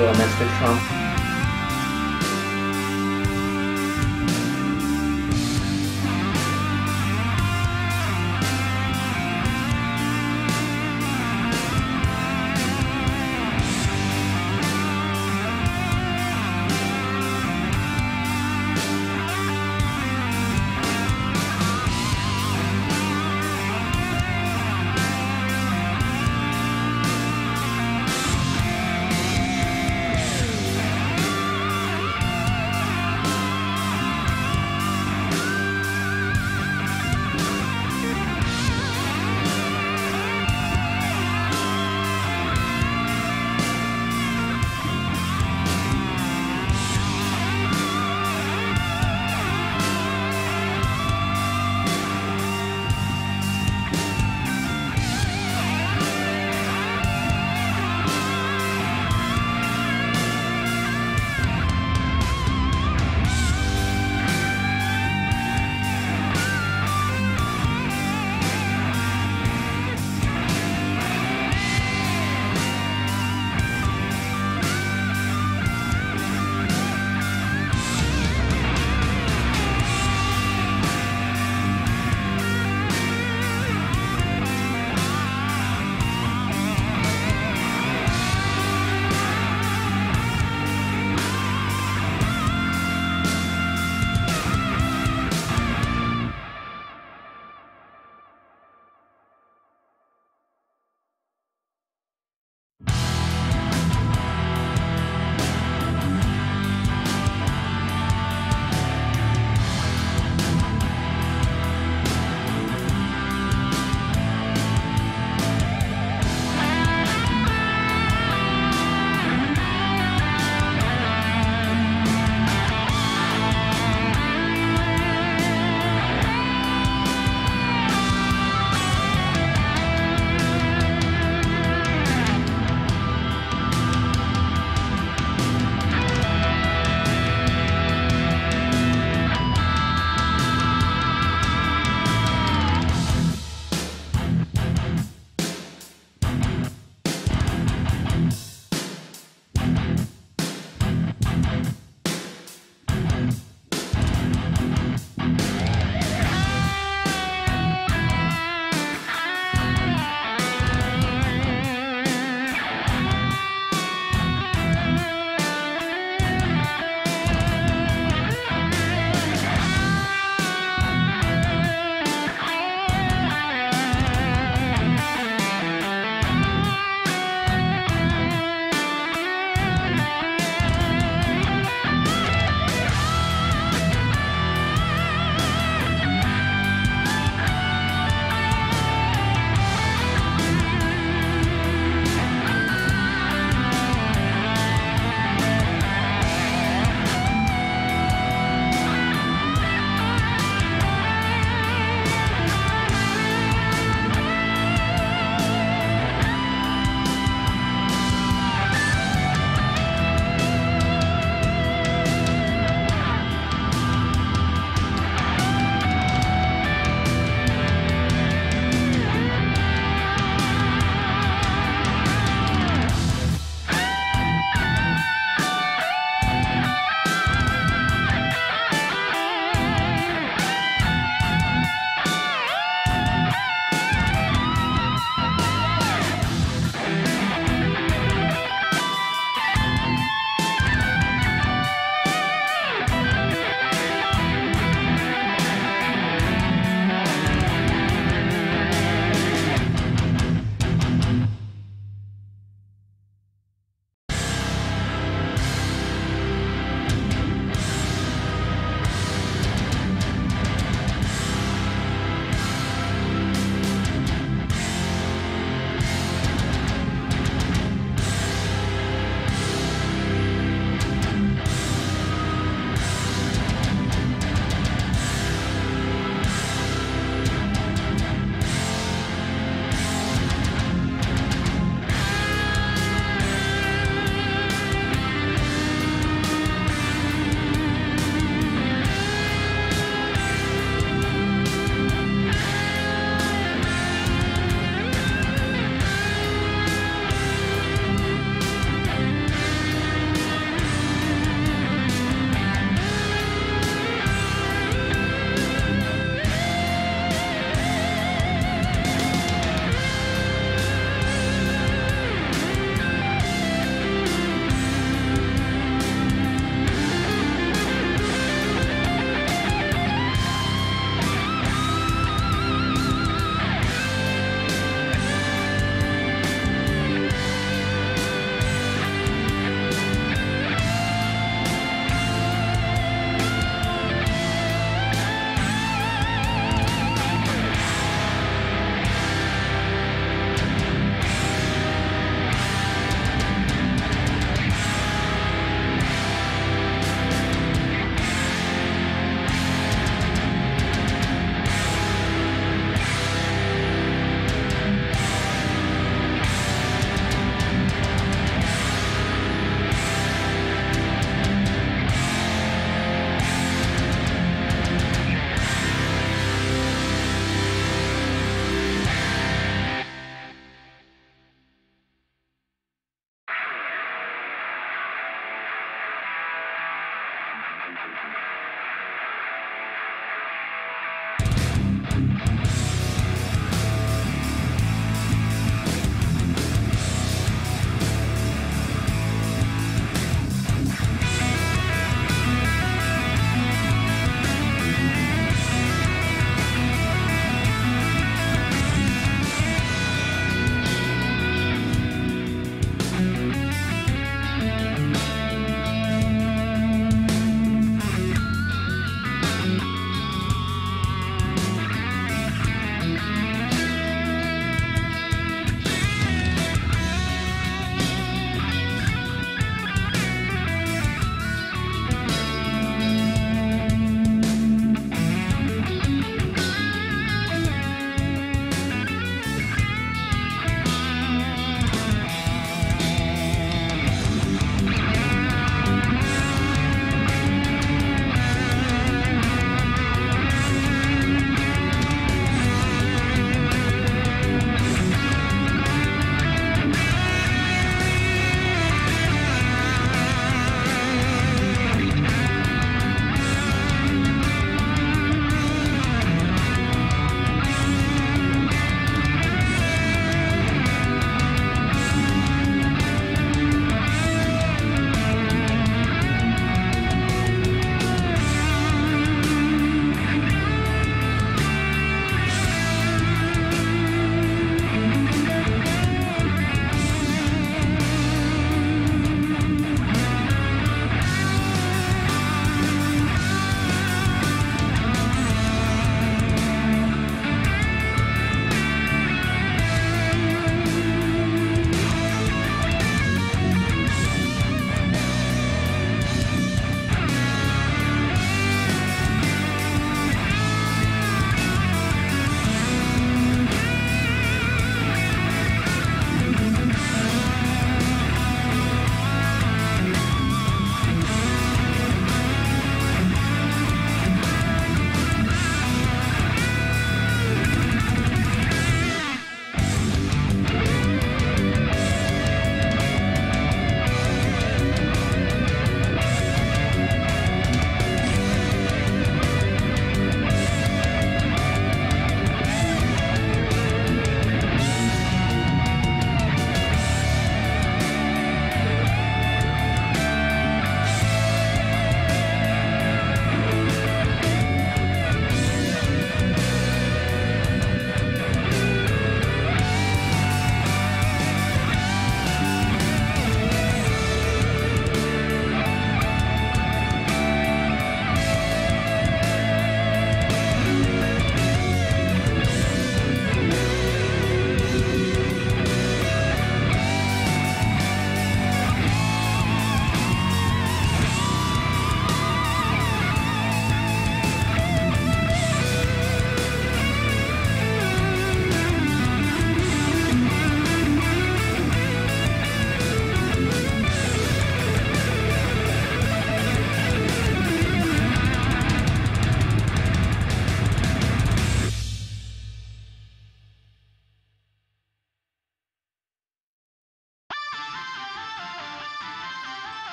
for Mr. Trump.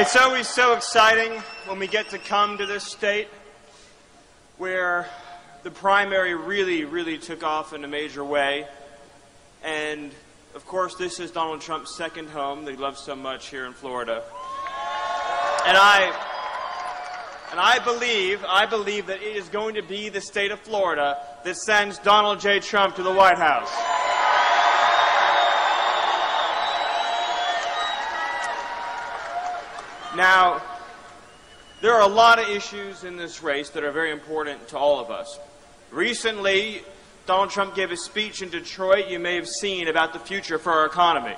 It's always so exciting when we get to come to this state where the primary really took off in a major way. And, of course, this is Donald Trump's second home that he loves so much here in Florida. And I believe that it is going to be the state of Florida that sends Donald J. Trump to the White House. Now, there are a lot of issues in this race that are very important to all of us. Recently, Donald Trump gave a speech in Detroit you may have seen about the future for our economy.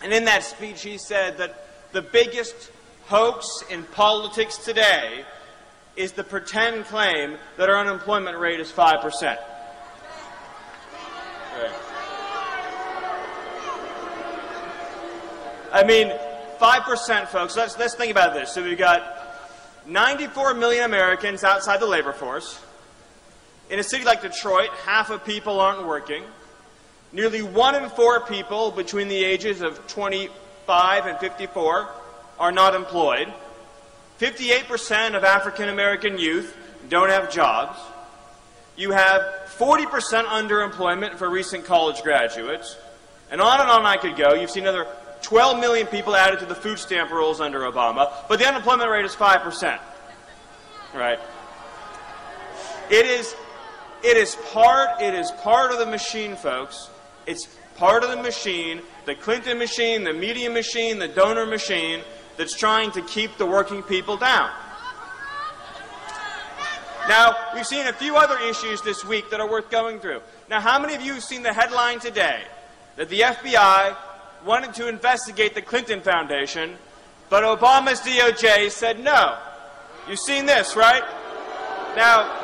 And in that speech, he said that the biggest hoax in politics today is the pretend claim that our unemployment rate is 5%. Right. I mean, 5%, folks. Let's think about this. So we've got 94 million Americans outside the labor force. In a city like Detroit, half of people aren't working. Nearly 1 in 4 people between the ages of 25 and 54 are not employed. 58% of African American youth don't have jobs. You have 40% underemployment for recent college graduates. And on I could go. You've seen another 12 million people added to the food stamp rolls under Obama, but the unemployment rate is 5%. Right? It is part of the machine, folks. It's part of the machine, the Clinton machine, the media machine, the donor machine, that's trying to keep the working people down. Now, we've seen a few other issues this week that are worth going through. Now, how many of you have seen the headline today that the FBI wanted to investigate the Clinton Foundation, but Obama's DOJ said no? You've seen this, right? Now,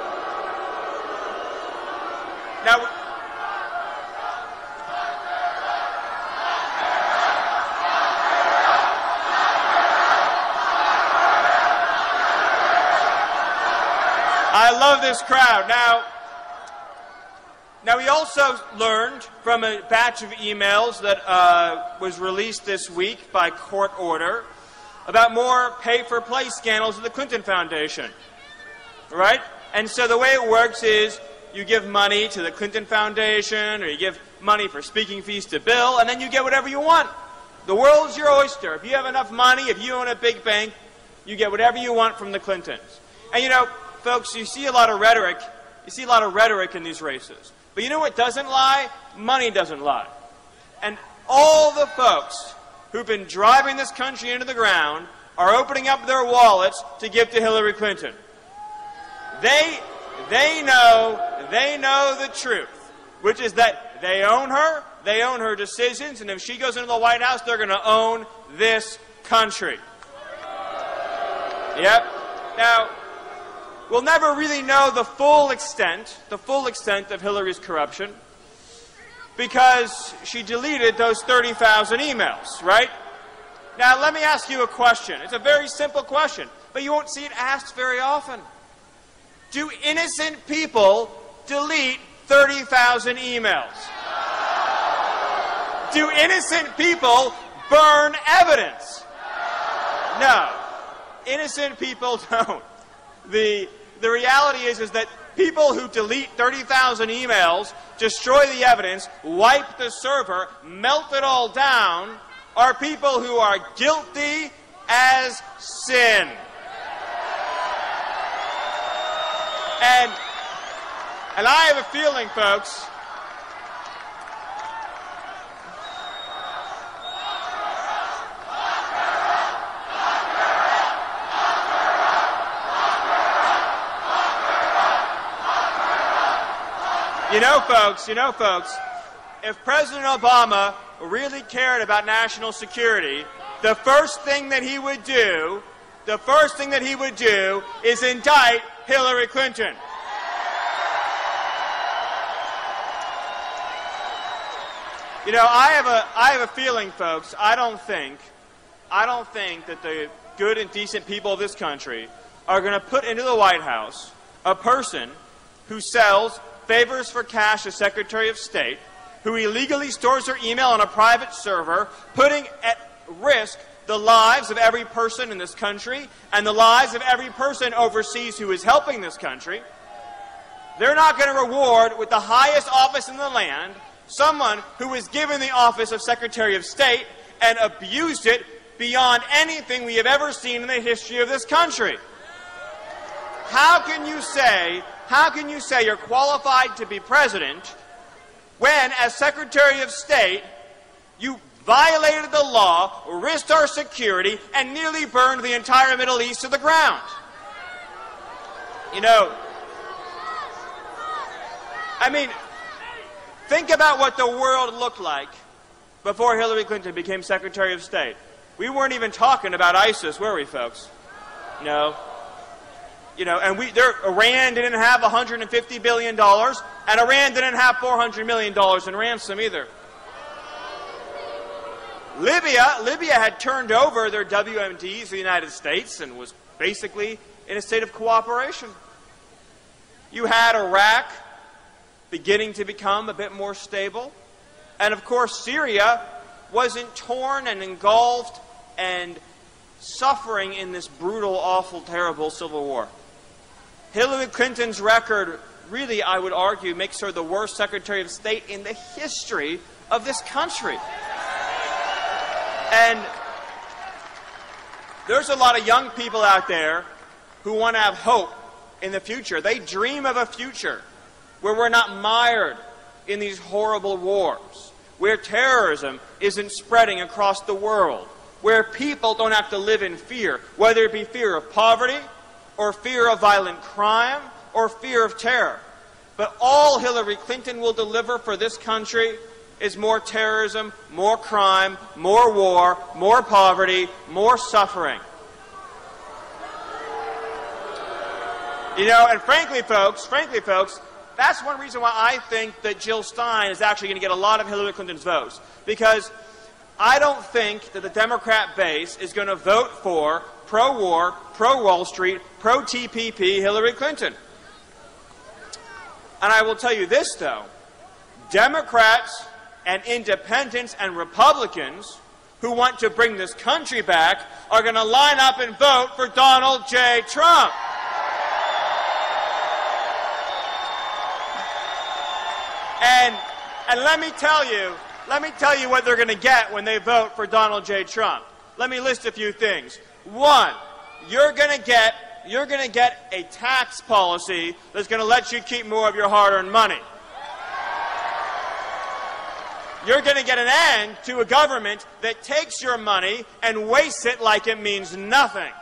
I love this crowd. Now, we also learned from a batch of emails that was released this week by court order about more pay-for-play scandals at the Clinton Foundation, right? And so the way it works is you give money to the Clinton Foundation, or you give money for speaking fees to Bill, and then you get whatever you want. The world's your oyster. If you have enough money, if you own a big bank, you get whatever you want from the Clintons. And you know, folks, you see a lot of rhetoric. You see a lot of rhetoric in these races. But you know what doesn't lie? Money doesn't lie. And all the folks who've been driving this country into the ground are opening up their wallets to give to Hillary Clinton. They know the truth, which is that they own her decisions, and if she goes into the White House, they're going to own this country. Yep. Now, we'll never really know the full extent of Hillary's corruption because she deleted those 30,000 emails, right? Now, let me ask you a question. It's a very simple question, but you won't see it asked very often. Do innocent people delete 30,000 emails? Do innocent people burn evidence? No. Innocent people don't. The reality is that people who delete 30,000 emails, destroy the evidence, wipe the server, melt it all down, are people who are guilty as sin. And I have a feeling, folks, you know, folks, if President Obama really cared about national security, the first thing that he would do is indict Hillary Clinton. You know, I have a feeling, folks, I don't think that the good and decent people of this country are going to put into the White House a person who sells favors for cash as Secretary of State, who illegally stores her email on a private server, putting at risk the lives of every person in this country and the lives of every person overseas who is helping this country. They're not going to reward with the highest office in the land someone who was given the office of Secretary of State and abused it beyond anything we have ever seen in the history of this country. How can you say you're qualified to be president when, as Secretary of State, you violated the law, risked our security, and nearly burned the entire Middle East to the ground? You know, I mean, think about what the world looked like before Hillary Clinton became Secretary of State. We weren't even talking about ISIS, were we, folks? No. You know, and Iran didn't have $150 billion, and Iran didn't have $400 million in ransom either. Libya had turned over their WMDs to the United States and was basically in a state of cooperation. You had Iraq beginning to become a bit more stable. And of course, Syria wasn't torn and engulfed and suffering in this brutal, awful, terrible civil war. Hillary Clinton's record really, I would argue, makes her the worst Secretary of State in the history of this country. And there's a lot of young people out there who want to have hope in the future. They dream of a future where we're not mired in these horrible wars, where terrorism isn't spreading across the world, where people don't have to live in fear, whether it be fear of poverty or fear of violent crime or fear of terror. But all Hillary Clinton will deliver for this country is more terrorism, more crime, more war, more poverty, more suffering. You know, and frankly, folks, that's one reason why I think that Jill Stein is actually going to get a lot of Hillary Clinton's votes. Because I don't think that the Democrat base is going to vote for pro-war, pro-Wall Street, pro-TPP Hillary Clinton. And I will tell you this, though. Democrats and independents and Republicans who want to bring this country back are going to line up and vote for Donald J. Trump. And let me tell you what they're going to get when they vote for Donald J. Trump. Let me list a few things. One, you're going to get a tax policy that's going to let you keep more of your hard-earned money. You're going to get an end to a government that takes your money and wastes it like it means nothing.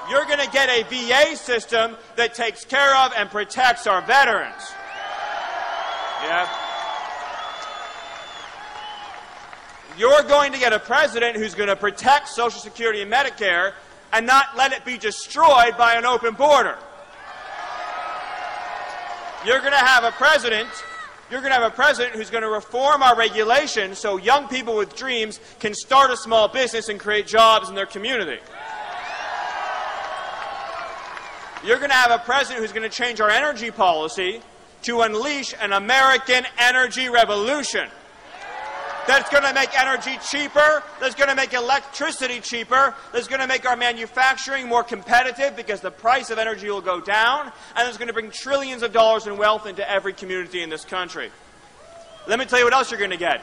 You're going to get a VA system that takes care of and protects our veterans. Yeah. You're going to get a president who's going to protect Social Security and Medicare and not let it be destroyed by an open border. You're going to have a president who's going to reform our regulations so young people with dreams can start a small business and create jobs in their community. You're going to have a president who's going to change our energy policy to unleash an American energy revolution that's going to make energy cheaper, that's going to make electricity cheaper, that's going to make our manufacturing more competitive because the price of energy will go down, and it's going to bring trillions of dollars in wealth into every community in this country. Let me tell you what else you're going to get.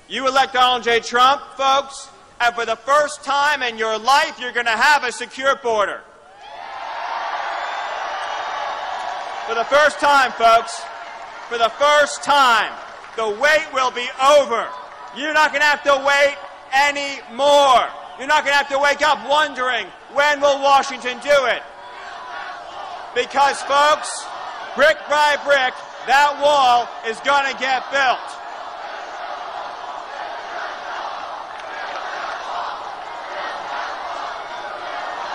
You elect Donald J. Trump, folks, and for the first time in your life, you're going to have a secure border. For the first time, folks, for the first time, the wait will be over. You're not going to have to wait anymore. You're not going to have to wake up wondering, when will Washington do it? Because, folks, brick by brick, that wall is going to get built.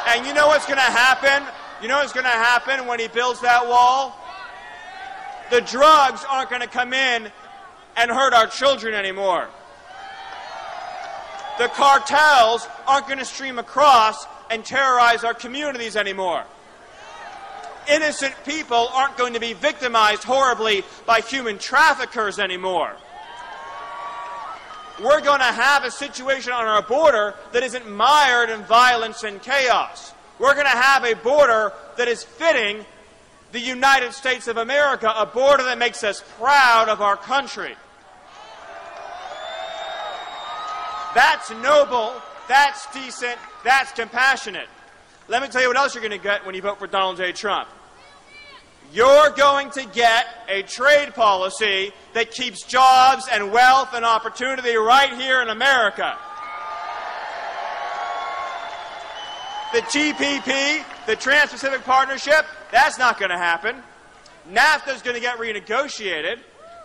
And you know what's going to happen? You know what's going to happen when he builds that wall? The drugs aren't going to come in and hurt our children anymore. The cartels aren't going to stream across and terrorize our communities anymore. Innocent people aren't going to be victimized horribly by human traffickers anymore. we're going to have a situation on our border that isn't mired in violence and chaos. We're going to have a border that is fitting the United States of America, a border that makes us proud of our country. That's noble, that's decent, that's compassionate. Let me tell you what else you're going to get when you vote for Donald J. Trump. You're going to get a trade policy that keeps jobs and wealth and opportunity right here in America. The TPP, the Trans-Pacific Partnership, that's not going to happen. NAFTA is going to get renegotiated.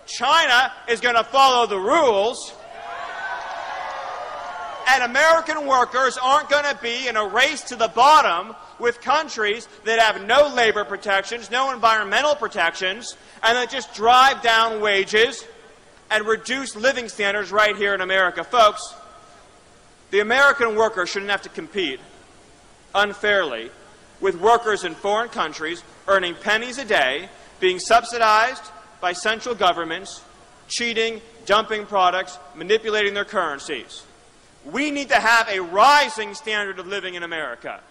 China is going to follow the rules. And American workers aren't going to be in a race to the bottom with countries that have no labor protections, no environmental protections, and that just drive down wages and reduce living standards right here in America. Folks, the American worker shouldn't have to compete unfairly with workers in foreign countries earning pennies a day, being subsidized by central governments, cheating, dumping products, manipulating their currencies. We need to have a rising standard of living in America.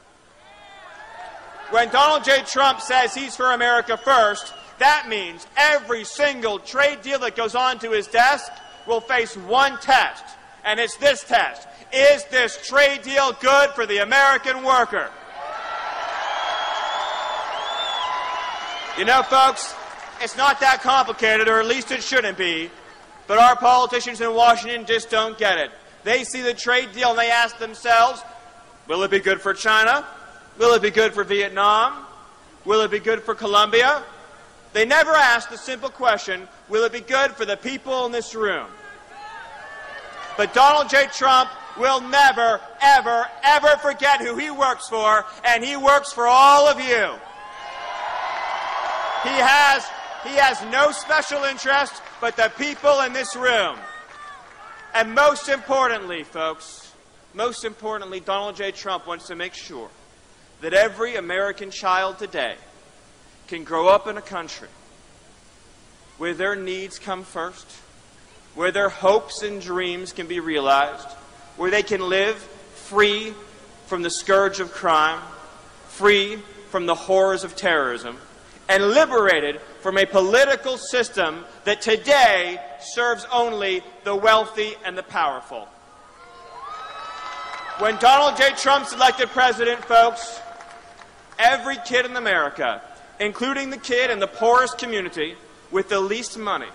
When Donald J. Trump says he's for America first, that means every single trade deal that goes onto his desk will face one test, and it's this test. Is this trade deal good for the American worker? You know, folks, it's not that complicated, or at least it shouldn't be, but our politicians in Washington just don't get it. They see the trade deal and they ask themselves, will it be good for China? Will it be good for Vietnam? Will it be good for Colombia? They never ask the simple question, will it be good for the people in this room? But Donald J. Trump will never, ever, ever forget who he works for, and he works for all of you. He has no special interest but the people in this room. And most importantly, folks, most importantly, Donald J. Trump wants to make sure that every American child today can grow up in a country where their needs come first, where their hopes and dreams can be realized, where they can live free from the scourge of crime, free from the horrors of terrorism, and liberated from a political system that today serves only the wealthy and the powerful. When Donald J. Trump's elected president, folks, every kid in America, including the kid in the poorest community with the least money,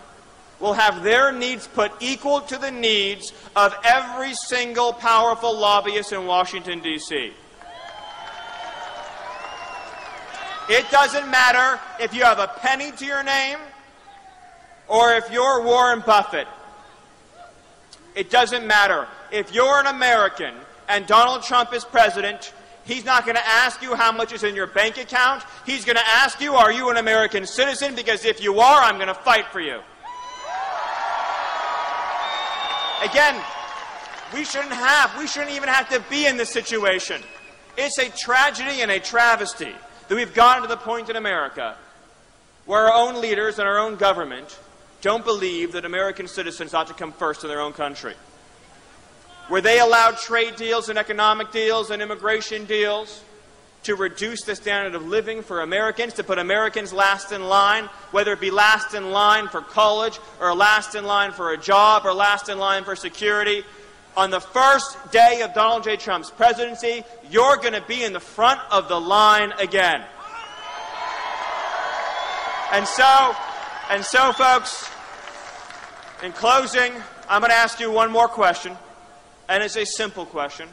will have their needs put equal to the needs of every single powerful lobbyist in Washington, D.C. It doesn't matter if you have a penny to your name or if you're Warren Buffett. It doesn't matter. If you're an American and Donald Trump is president, he's not going to ask you how much is in your bank account. He's going to ask you, are you an American citizen? Because if you are, I'm going to fight for you. Again, we shouldn't even have to be in this situation. It's a tragedy and a travesty that we've gotten to the point in America where our own leaders and our own government don't believe that American citizens ought to come first in their own country. Where they allow trade deals and economic deals and immigration deals to reduce the standard of living for Americans, to put Americans last in line, whether it be last in line for college or last in line for a job or last in line for security. On the first day of Donald J. Trump's presidency, you're going to be in the front of the line again. And so, folks, in closing, I'm going to ask you one more question, and it's a simple question.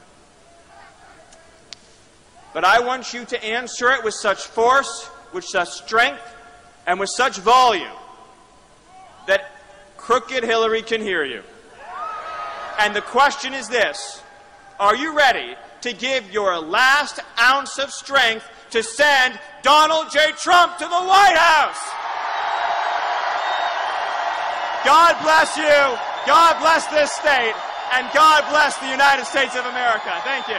But I want you to answer it with such force, with such strength, and with such volume that crooked Hillary can hear you. And the question is this: are you ready to give your last ounce of strength to send Donald J. Trump to the White House? God bless you, God bless this state, and God bless the United States of America. Thank you.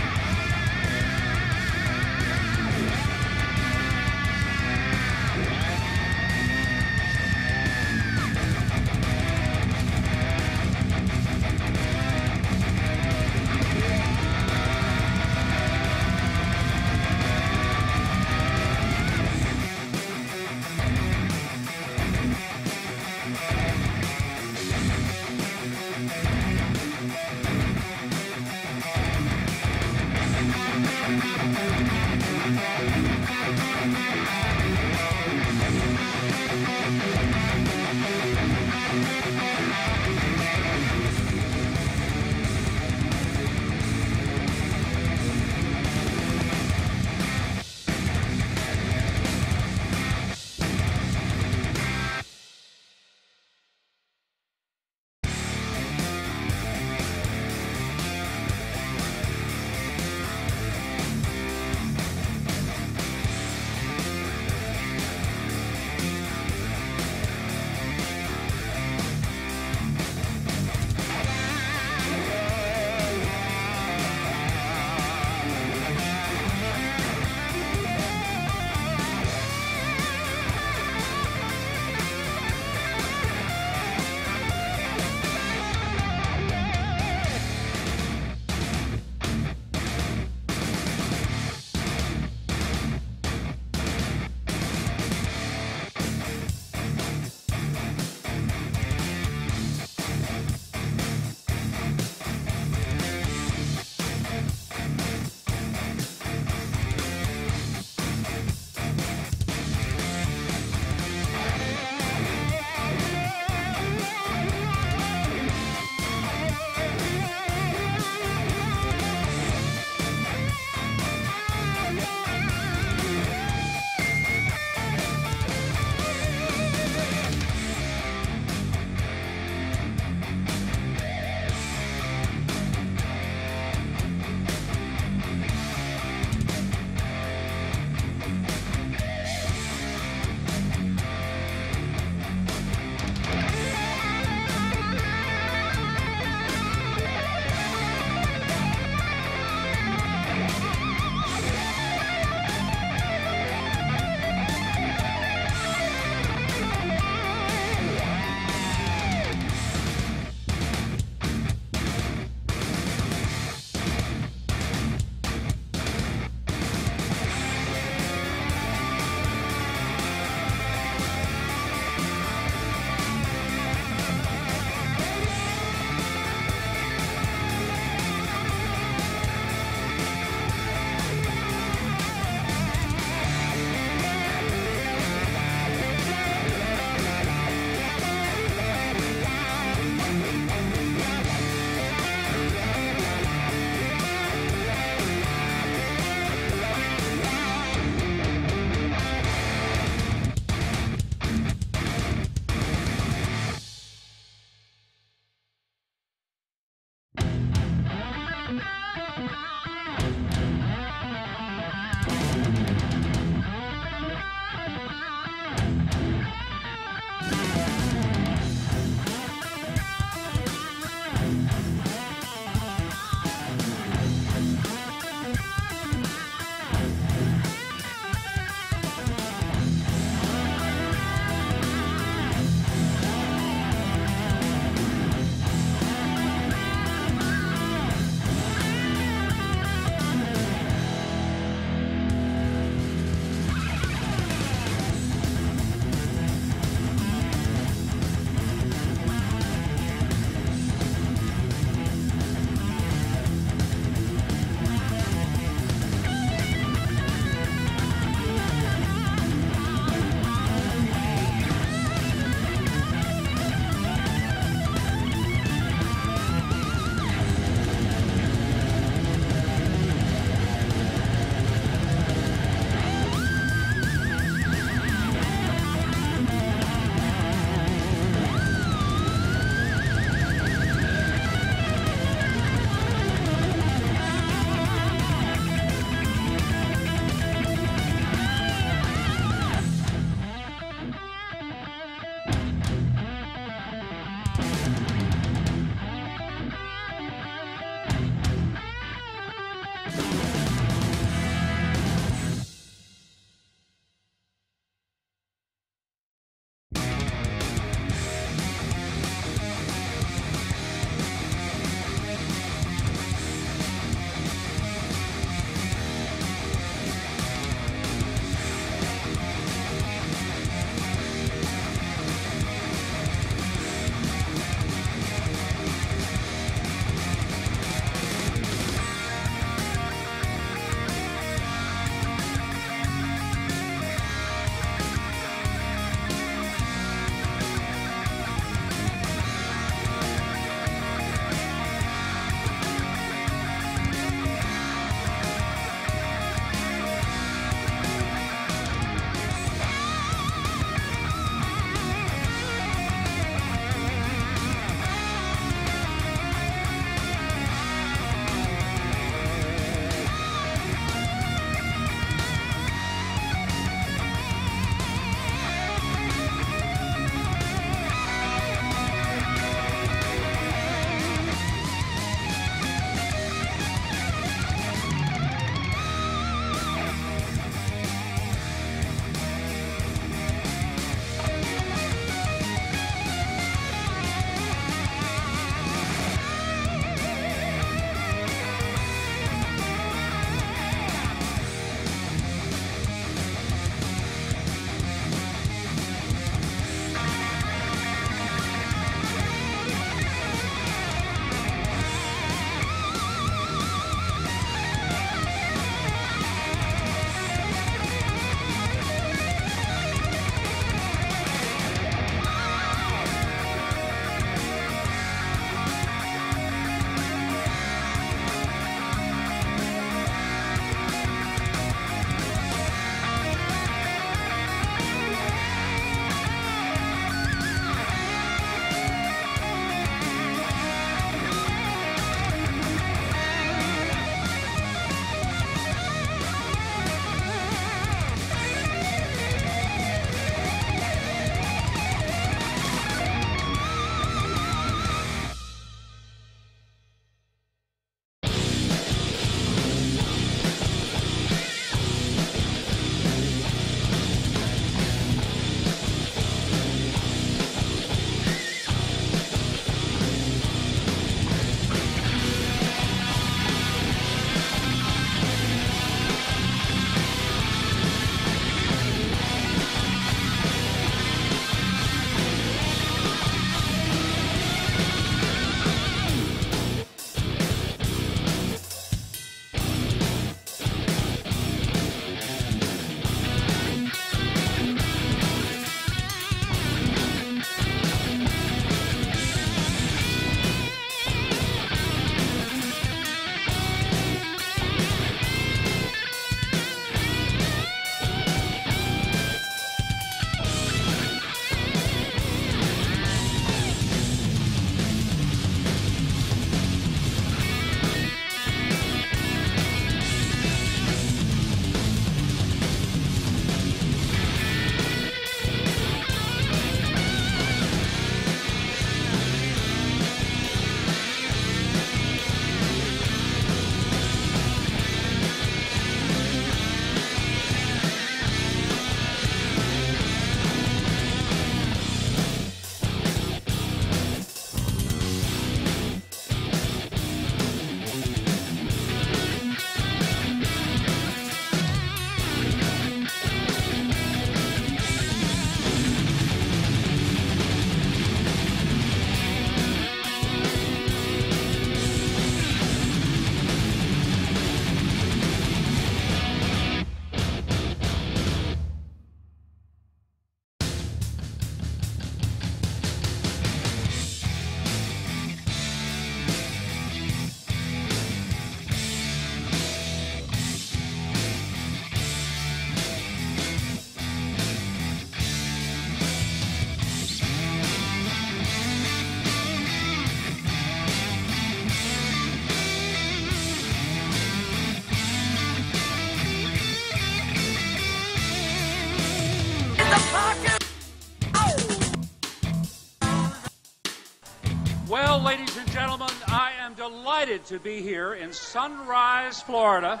delighted to be here in Sunrise, Florida.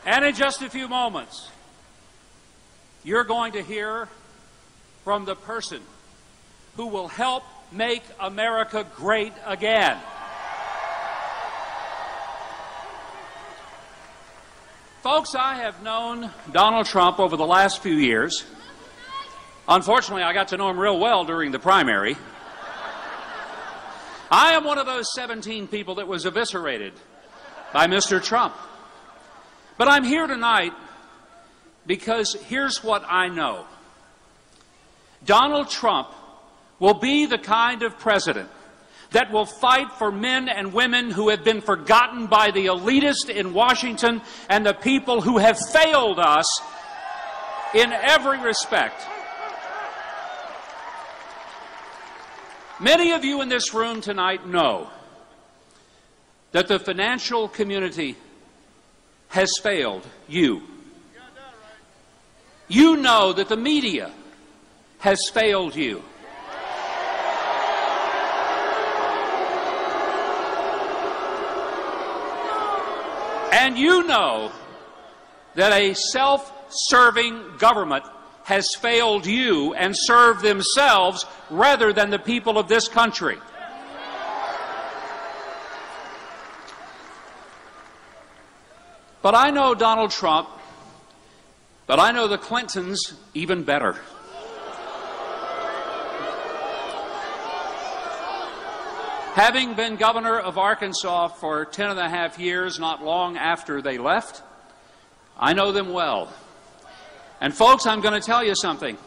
And in just a few moments, you're going to hear from the person who will help make America great again. Folks, I have known Donald Trump over the last few years. Unfortunately, I got to know him real well during the primary. I am one of those 17 people that was eviscerated by Mr. Trump. But I'm here tonight because here's what I know. Donald Trump will be the kind of president that will fight for men and women who have been forgotten by the elitists in Washington and the people who have failed us in every respect. Many of you in this room tonight know that the financial community has failed you. You know that the media has failed you. And you know that a self-serving government has failed you and served themselves rather than the people of this country. But I know Donald Trump, but I know the Clintons even better. Having been governor of Arkansas for 10.5 years, not long after they left, I know them well. And folks, I'm going to tell you something.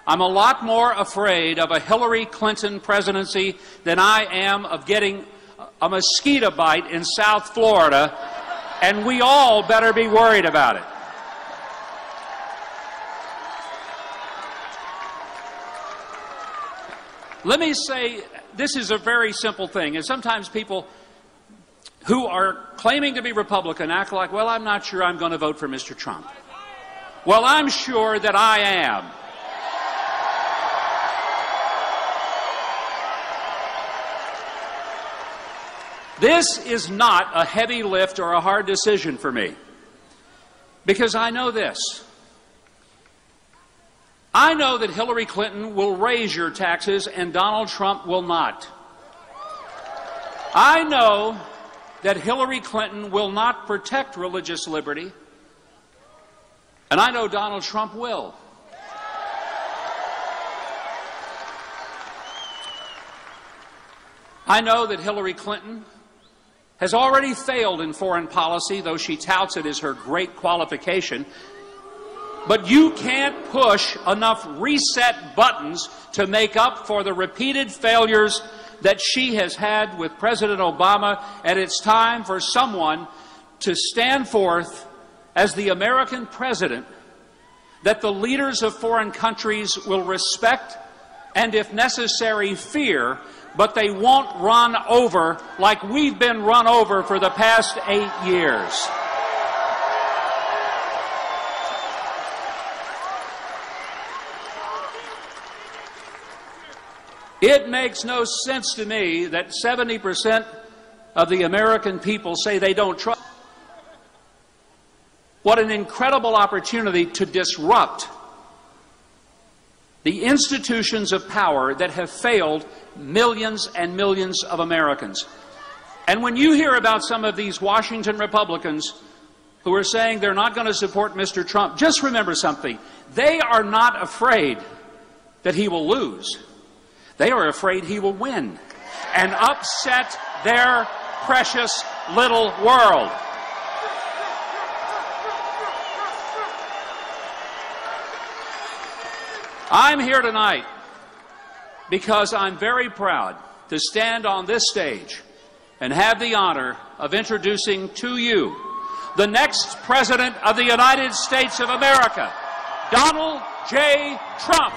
I'm a lot more afraid of a Hillary Clinton presidency than I am of getting a mosquito bite in South Florida, and we all better be worried about it. Let me say, this is a very simple thing, and sometimes people who are claiming to be Republican act like, well, I'm not sure I'm going to vote for Mr. Trump. Well, I'm sure that I am. This is not a heavy lift or a hard decision for me, because I know this. I know that Hillary Clinton will raise your taxes and Donald Trump will not. I know that Hillary Clinton will not protect religious liberty, and I know Donald Trump will. I know that Hillary Clinton has already failed in foreign policy, though she touts it as her great qualification. But you can't push enough reset buttons to make up for the repeated failures that she has had with President Obama, and it's time for someone to stand forth as the American president that the leaders of foreign countries will respect and, if necessary, fear, but they won't run over like we've been run over for the past 8 years. It makes no sense to me that 70% of the American people say they don't trust. What an incredible opportunity to disrupt the institutions of power that have failed millions and millions of Americans. And when you hear about some of these Washington Republicans who are saying they're not going to support Mr. Trump, just remember something. They are not afraid that he will lose. They are afraid he will win and upset their precious little world. I'm here tonight because I'm very proud to stand on this stage and have the honor of introducing to you the next President of the United States of America, Donald J. Trump.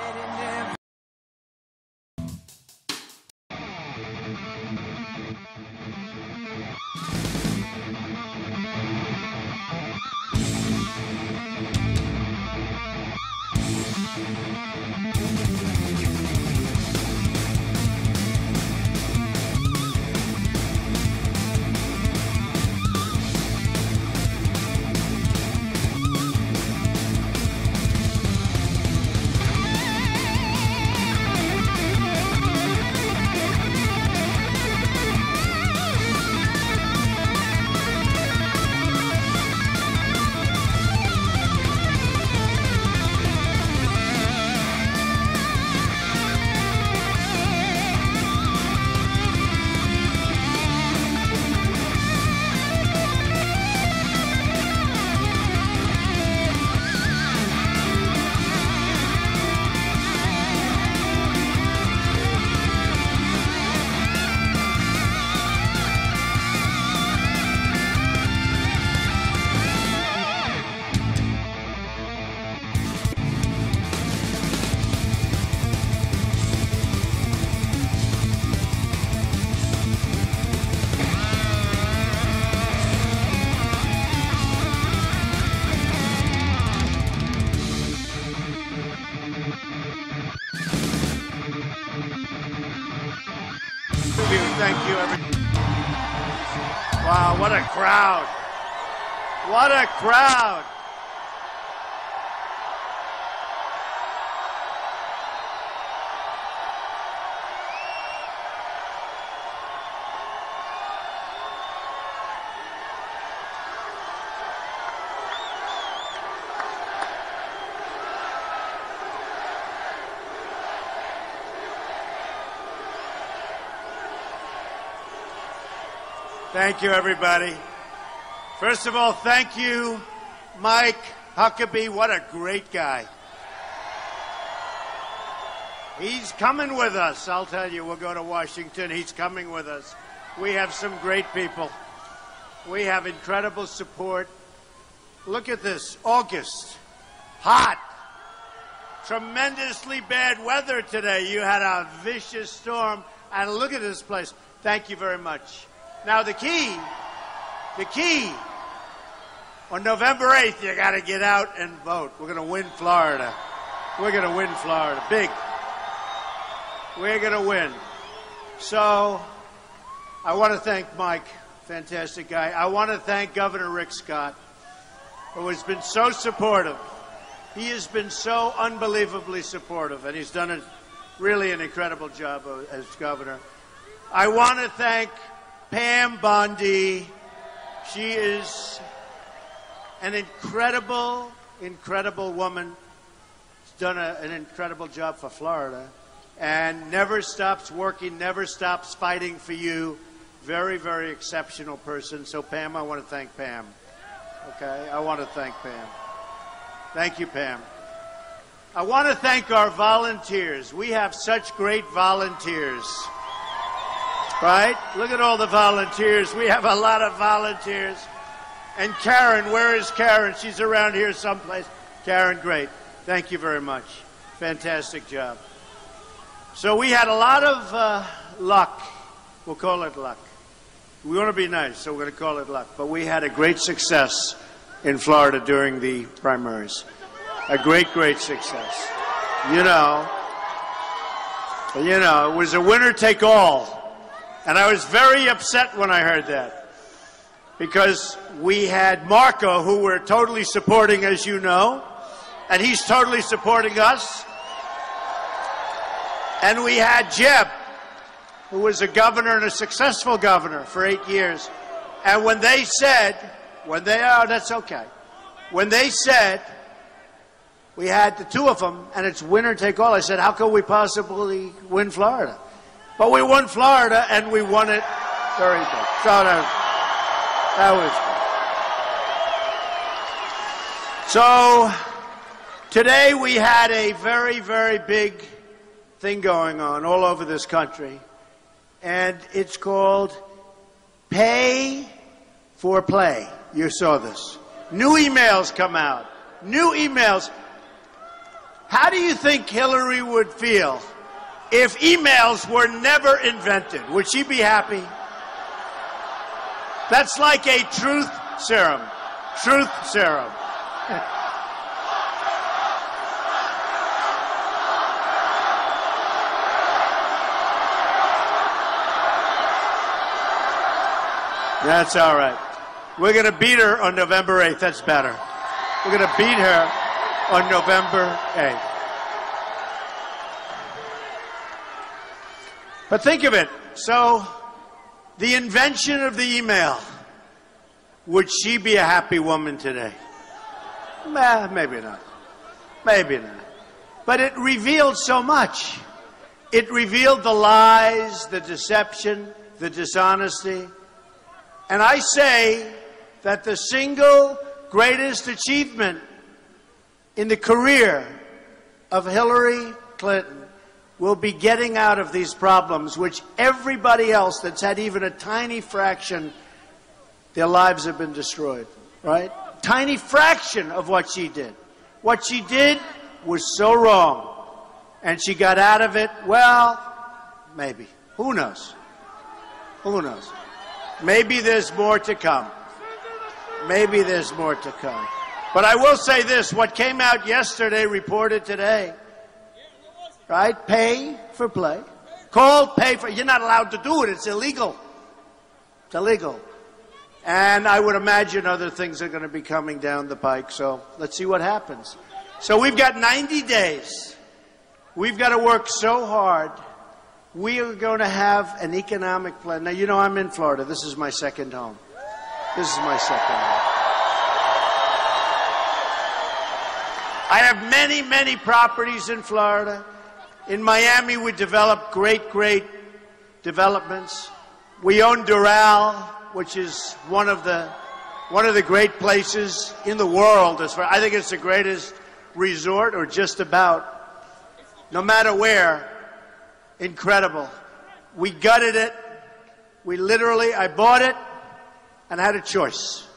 Thank you, everybody. Wow, what a crowd. What a crowd. Thank you, everybody. First of all, thank you, Mike Huckabee. What a great guy. He's coming with us. I'll tell you, we'll go to Washington. He's coming with us. We have some great people. We have incredible support. Look at this. August. Hot. Tremendously bad weather today. You had a vicious storm. And look at this place. Thank you very much. Now, the key, on November 8th, you got to get out and vote. We're going to win Florida. We're going to win Florida. Big. We're going to win. So, I want to thank Mike, fantastic guy. I want to thank Governor Rick Scott, who has been so supportive. He has been so unbelievably supportive, and he's done really an incredible job as governor. I want to thank Pam Bondi. She is an incredible, incredible woman. She's done an incredible job for Florida and never stops working, never stops fighting for you. Very, very exceptional person. So, Pam, I want to thank Pam. Okay? I want to thank Pam. Thank you, Pam. I want to thank our volunteers. We have such great volunteers. Right? Look at all the volunteers. We have a lot of volunteers. And Karen, where is Karen? She's around here someplace. Karen, great. Thank you very much. Fantastic job. So we had a lot of luck. We'll call it luck. We want to be nice, so we're going to call it luck. But we had a great success in Florida during the primaries. A great, great success. You know, it was a winner take all. And I was very upset when I heard that, because we had Marco, who we're totally supporting, as you know, and he's totally supporting us. And we had Jeb, who was a governor and a successful governor for 8 years. And when they said, that's okay. When they said we had the two of them and it's winner take all, I said, how can we possibly win Florida? But we won Florida, and we won it very big. So that was good. So today we had a very, very big thing going on all over this country, and it's called Pay for Play. You saw this. New emails come out. New emails. How do you think Hillary would feel if emails were never invented? Would she be happy? That's like a truth serum. Truth serum. That's all right. We're going to beat her on November 8th. That's better. We're going to beat her on November 8th. But think of it. So, the invention of the email, would she be a happy woman today? Maybe not. Maybe not. But it revealed so much. It revealed the lies, the deception, the dishonesty. And I say that the single greatest achievement in the career of Hillary Clinton will be getting out of these problems, which everybody else that's had even a tiny fraction, their lives have been destroyed, right? Tiny fraction of what she did. What she did was so wrong. And she got out of it, well, maybe. Who knows? Who knows? Maybe there's more to come. Maybe there's more to come. But I will say this, what came out yesterday, reported today, right? Pay for play. Call, pay for it. You're not allowed to do it. It's illegal. It's illegal. And I would imagine other things are going to be coming down the pike. So let's see what happens. So we've got 90 days. We've got to work so hard. We are going to have an economic plan. Now, you know, I'm in Florida. This is my second home. This is my second home. I have many, many properties in Florida. In Miami, we developed great, great developments. We own Doral, which is one of the great places in the world. I think it's the greatest resort, or just about, no matter where. Incredible. We gutted it. I bought it and had a choice.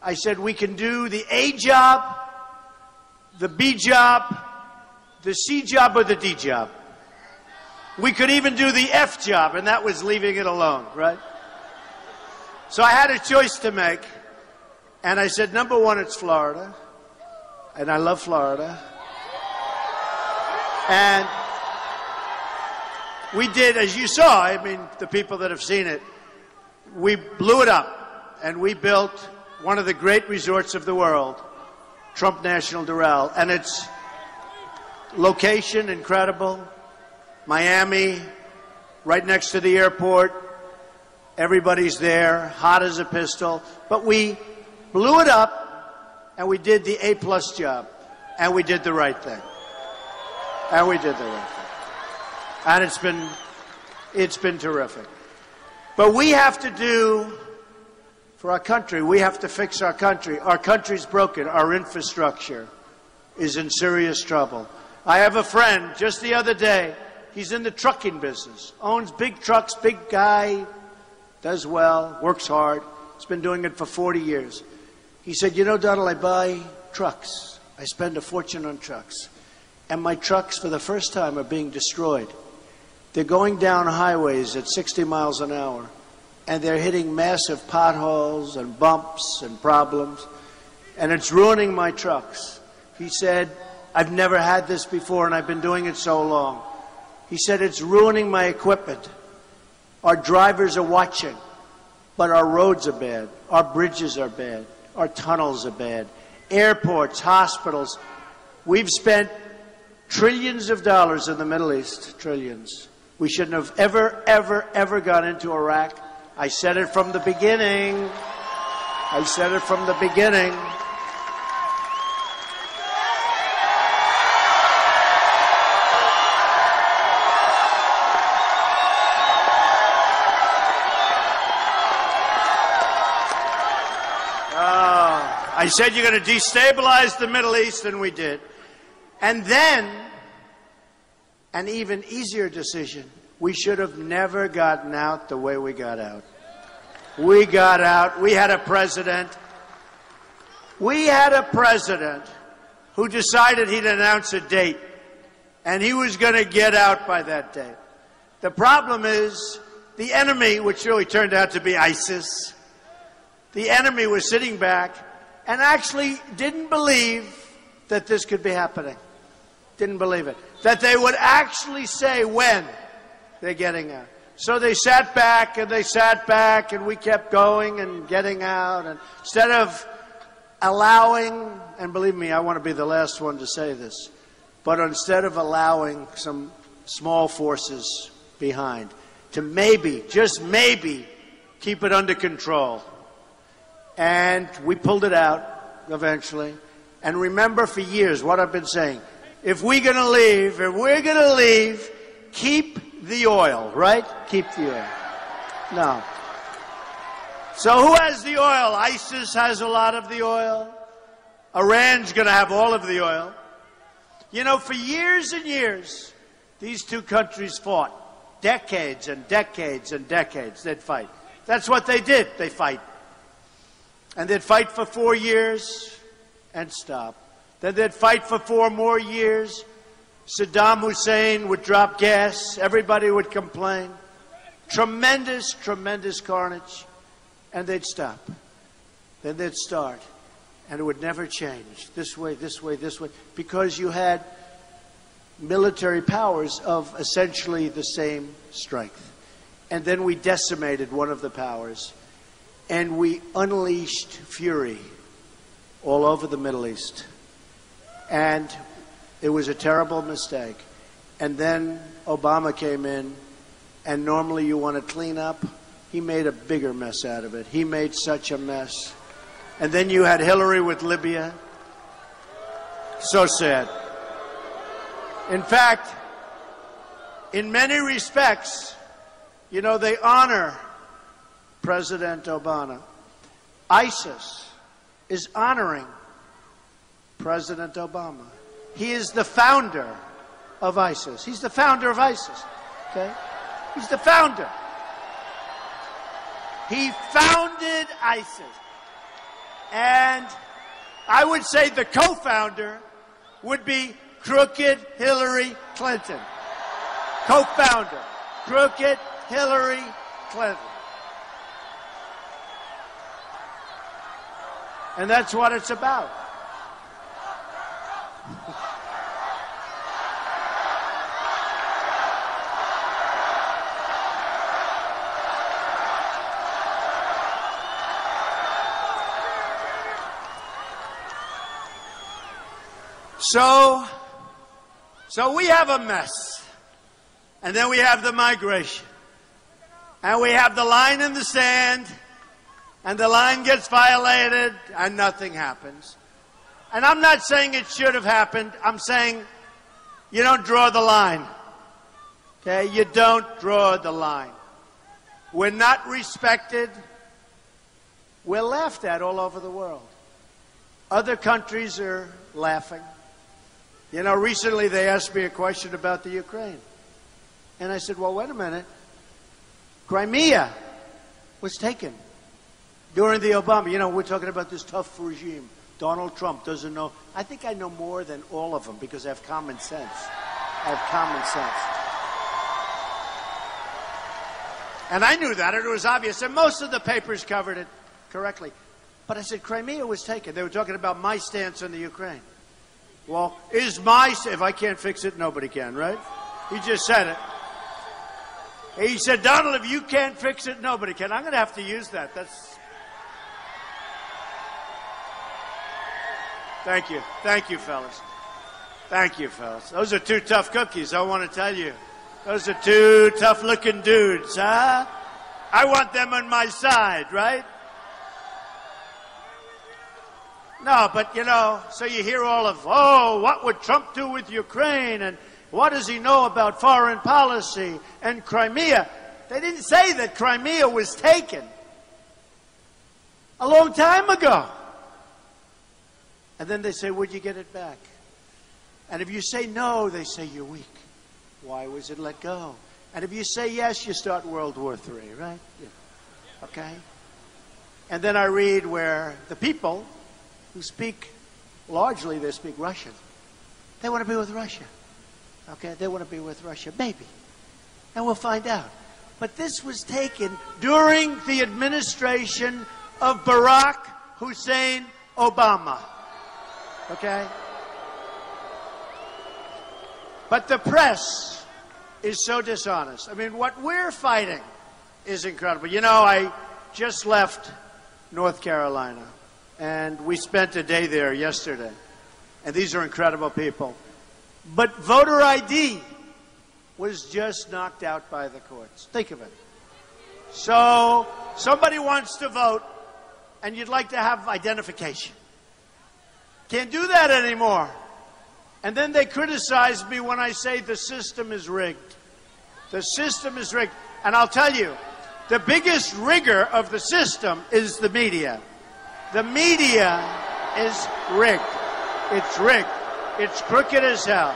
I said, we can do the A job, the B job, the C job, or the D job. We could even do the F job, and that was leaving it alone, right? So I had a choice to make, and I said, number one, it's Florida, and I love Florida. And we did, as you saw, I mean, the people that have seen it, we blew it up, and we built one of the great resorts of the world, Trump National Doral, and its location, incredible. Miami, right next to the airport. Everybody's there, hot as a pistol. But we blew it up, and we did the A-plus job, and we did the right thing. And we did the right thing. And it's been terrific. But we have to do, for our country, we have to fix our country. Our country's broken. Our infrastructure is in serious trouble. I have a friend, just the other day, he's in the trucking business, owns big trucks, big guy, does well, works hard. He's been doing it for 40 years. He said, you know, Donald, I buy trucks. I spend a fortune on trucks. And my trucks, for the first time, are being destroyed. They're going down highways at 60 miles an hour, and they're hitting massive potholes and bumps and problems, and it's ruining my trucks. He said, I've never had this before, and I've been doing it so long. He said, it's ruining my equipment. Our drivers are watching, but our roads are bad. Our bridges are bad. Our tunnels are bad. Airports, hospitals. We've spent trillions of dollars in the Middle East, trillions. We shouldn't have ever gone into Iraq. I said it from the beginning. I said it from the beginning. I said you're going to destabilize the Middle East, and we did. And then, an even easier decision. We should have never gotten out the way we got out. We got out. We had a president. We had a president who decided he'd announce a date, and he was going to get out by that date. The problem is the enemy, which really turned out to be ISIS, the enemy was sitting back and actually didn't believe that this could be happening. Didn't believe it. That they would actually say when they're getting out. So they sat back, and we kept going and getting out. And instead of allowing, and believe me, I want to be the last one to say this, but instead of allowing some small forces behind to maybe, just maybe, keep it under control. And we pulled it out eventually. And remember for years what I've been saying. If we're going to leave, keep the oil, right? Keep the oil. No. So who has the oil? ISIS has a lot of the oil. Iran's going to have all of the oil. You know, for years and years, these two countries fought. Decades and decades and decades, they'd fight. That's what they did. They fight. And they'd fight for 4 years and stop. Then they'd fight for 4 more years. Saddam Hussein would drop gas. Everybody would complain. Tremendous, tremendous carnage. And they'd stop. Then they'd start. And it would never change. This way, this way, this way. Because you had military powers of essentially the same strength. And then we decimated one of the powers, and we unleashed fury all over the Middle East. And it was a terrible mistake. And then Obama came in, and normally you want to clean up. He made a bigger mess out of it. He made such a mess. And then you had Hillary with Libya. So sad. In fact, in many respects, you know, they honor President Obama. ISIS is honoring President Obama. He is the founder of ISIS. He's the founder of ISIS. Okay? He's the founder. He founded ISIS. And I would say the co-founder would be crooked Hillary Clinton. Co-founder. Crooked Hillary Clinton. And that's what it's about. So we have a mess. And then we have the migration. And we have the line in the sand. And the line gets violated and nothing happens. And I'm not saying it should have happened. I'm saying you don't draw the line. Okay? You don't draw the line. We're not respected. We're laughed at all over the world. Other countries are laughing. You know, recently they asked me a question about the Ukraine. And I said, well, wait a minute. Crimea was taken during the Obama. You know, we're talking about this tough regime. Donald Trump doesn't know. I think I know more than all of them because I have common sense. I have common sense. And I knew that, and it was obvious. And most of the papers covered it correctly. But I said, Crimea was taken. They were talking about my stance on the Ukraine. Well, if I can't fix it, nobody can, right? He just said it. He said, Donald, if you can't fix it, nobody can. I'm going to have to use that. Thank you. Thank you, fellas. Thank you, fellas. Those are two tough cookies, I want to tell you. Those are two tough-looking dudes, huh? I want them on my side, right? No, but, you know, so you hear all of, oh, what would Trump do with Ukraine? And what does he know about foreign policy? And Crimea. They didn't say that Crimea was taken a long time ago. And then they say, would you get it back? And if you say no, they say you're weak. Why was it let go? And if you say yes, you start World War III, right? Yeah. Okay? And then I read where the people who speak, largely they speak Russian, they want to be with Russia. Okay? They want to be with Russia. Maybe. And we'll find out. But this was taken during the administration of Barack Hussein Obama. Okay? But the press is so dishonest. I mean, what we're fighting is incredible. You know, I just left North Carolina, and we spent a day there yesterday. And these are incredible people. But voter ID was just knocked out by the courts. Think of it. So somebody wants to vote, and you'd like to have identification. Can't do that anymore. And then they criticize me when I say the system is rigged. The system is rigged. And I'll tell you, the biggest rigger of the system is the media. The media is rigged. It's rigged. It's crooked as hell.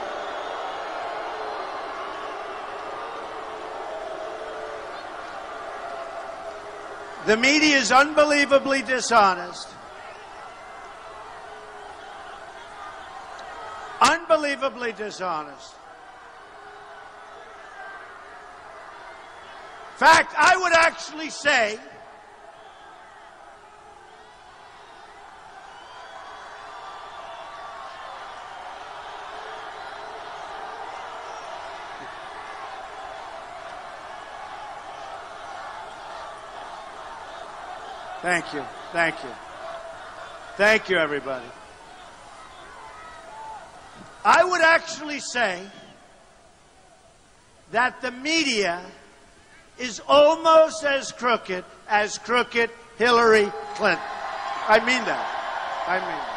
The media is unbelievably dishonest. Unbelievably dishonest. In fact, I would actually say Thank you. Thank you. Thank you, everybody. I would actually say that the media is almost as crooked Hillary Clinton. I mean that. I mean that.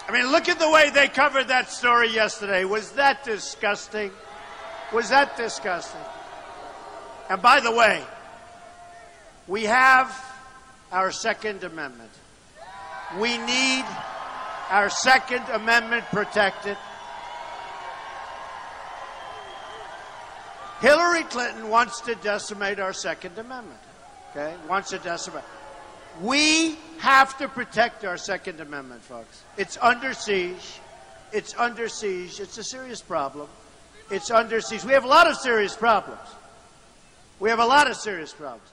I mean, look at the way they covered that story yesterday. Was that disgusting? Was that disgusting? And by the way, we have our Second Amendment. We need our Second Amendment protected. Hillary Clinton wants to decimate our Second Amendment. Okay? Wants to decimate. We have to protect our Second Amendment, folks. It's under siege. It's under siege. It's a serious problem. It's under siege. We have a lot of serious problems. We have a lot of serious problems.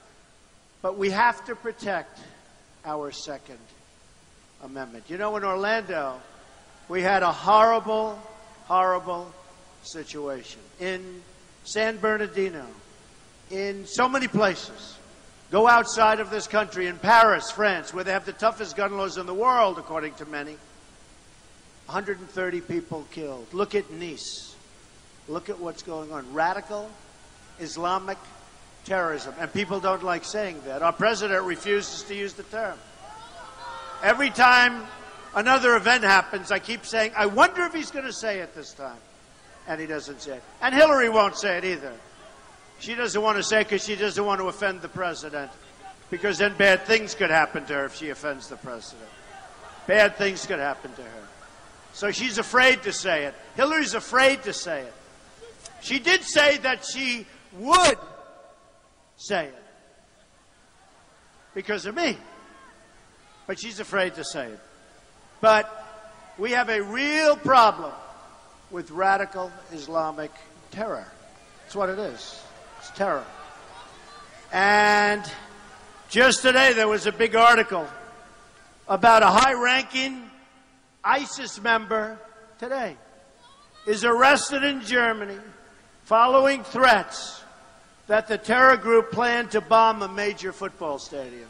But we have to protect our Second Amendment. You know, in Orlando, we had a horrible, horrible situation. In San Bernardino, in so many places. Go outside of this country, in Paris, France, where they have the toughest gun laws in the world, according to many. 130 people killed. Look at Nice. Look at what's going on. Radical Islamic terrorism. And people don't like saying that. Our president refuses to use the term. Every time another event happens, I keep saying, I wonder if he's going to say it this time. And he doesn't say it. And Hillary won't say it either. She doesn't want to say it because she doesn't want to offend the president. Because then bad things could happen to her if she offends the president. Bad things could happen to her. So she's afraid to say it. Hillary's afraid to say it. She did say that she would say it. Because of me. But she's afraid to say it. But we have a real problem with radical Islamic terror. That's what it is. It's terror. And just today there was a big article about a high-ranking ISIS member today is arrested in Germany following threats that the terror group planned to bomb a major football stadium.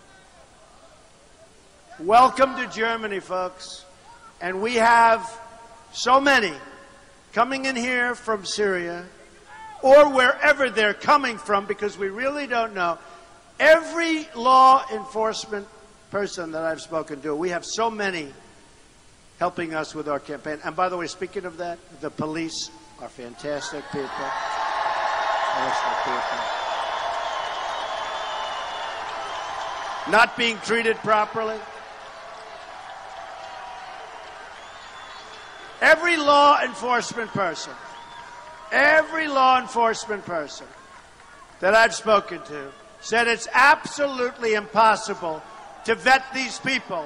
Welcome to Germany, folks. And we have so many coming in here from Syria or wherever they're coming from, because we really don't know. Every law enforcement person that I've spoken to, we have so many helping us with our campaign. And by the way, speaking of that, the police are fantastic people. Fantastic people. Not being treated properly. Every law enforcement person that I've spoken to said it's absolutely impossible to vet these people.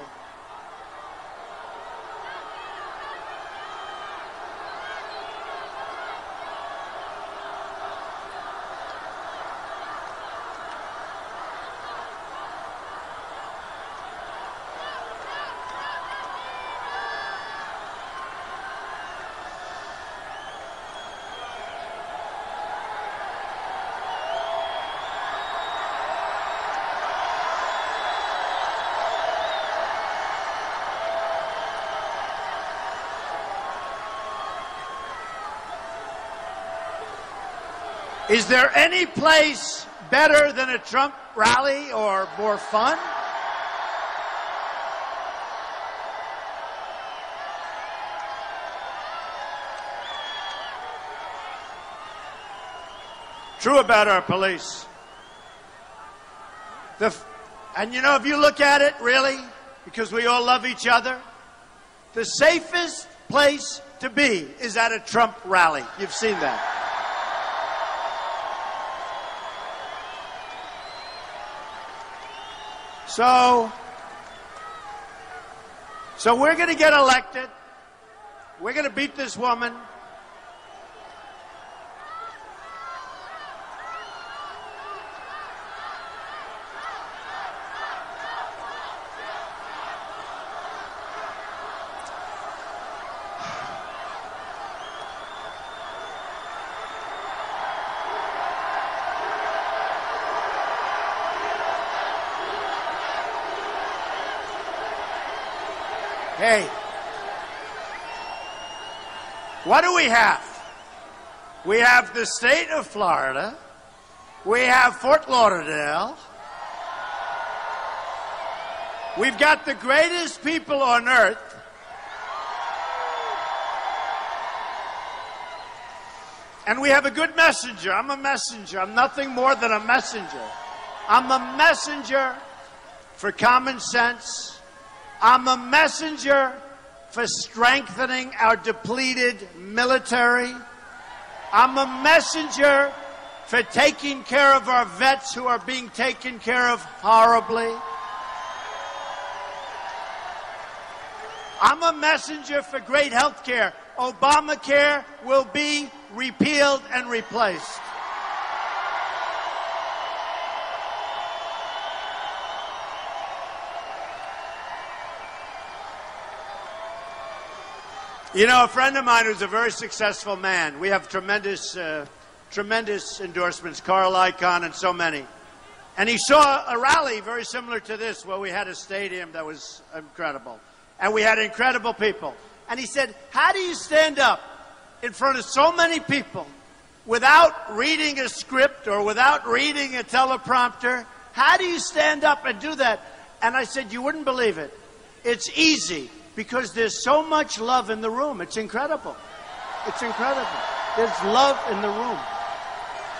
Is there any place better than a Trump rally or more fun? True about our police. And you know, if you look at it, really, because we all love each other, the safest place to be is at a Trump rally. You've seen that. So we're going to get elected. We're going to beat this woman. Hey. What do we have? We have the state of Florida. We have Fort Lauderdale. We've got the greatest people on earth. And we have a good messenger. I'm a messenger. I'm nothing more than a messenger. I'm a messenger for common sense. I'm a messenger for strengthening our depleted military. I'm a messenger for taking care of our vets who are being taken care of horribly. I'm a messenger for great health care. Obamacare will be repealed and replaced. You know, a friend of mine who's a very successful man, we have tremendous endorsements, Carl Icahn and so many. And he saw a rally very similar to this where we had a stadium that was incredible. And we had incredible people. And he said, how do you stand up in front of so many people without reading a script or without reading a teleprompter? How do you stand up and do that? And I said, you wouldn't believe it. It's easy. Because there's so much love in the room. It's incredible. It's incredible. There's love in the room.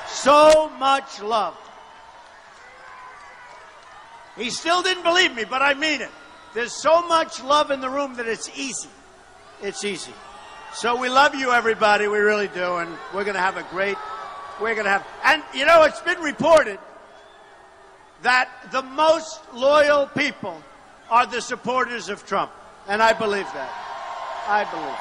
So much love. He still didn't believe me, but I mean it. There's so much love in the room that it's easy. It's easy. So we love you, everybody. We really do. And we're going to have and you know, it's been reported that the most loyal people are the supporters of Trump. And I believe that. I believe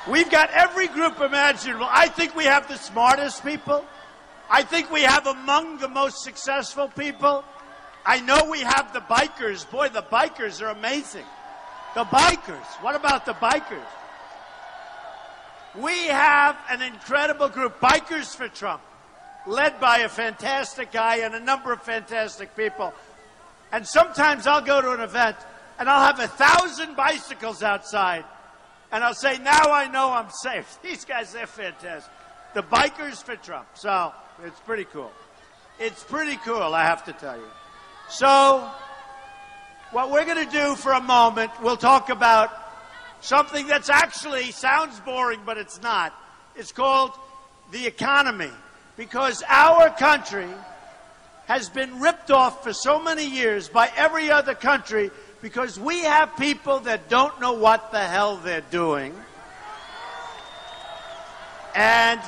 that. We've got every group imaginable. I think we have the smartest people. I think we have among the most successful people. I know we have the bikers. Boy, the bikers are amazing. The bikers. What about the bikers? We have an incredible group, Bikers for Trump, led by a fantastic guy and a number of fantastic people. And sometimes I'll go to an event and I'll have 1,000 bicycles outside. And I'll say, now I know I'm safe. These guys, they're fantastic. The Bikers for Trump. So it's pretty cool. It's pretty cool, I have to tell you. So what we're going to do for a moment, we'll talk about something that's actually sounds boring, but it's not. It's called the economy. Because our country has been ripped off for so many years by every other country because we have people that don't know what the hell they're doing. And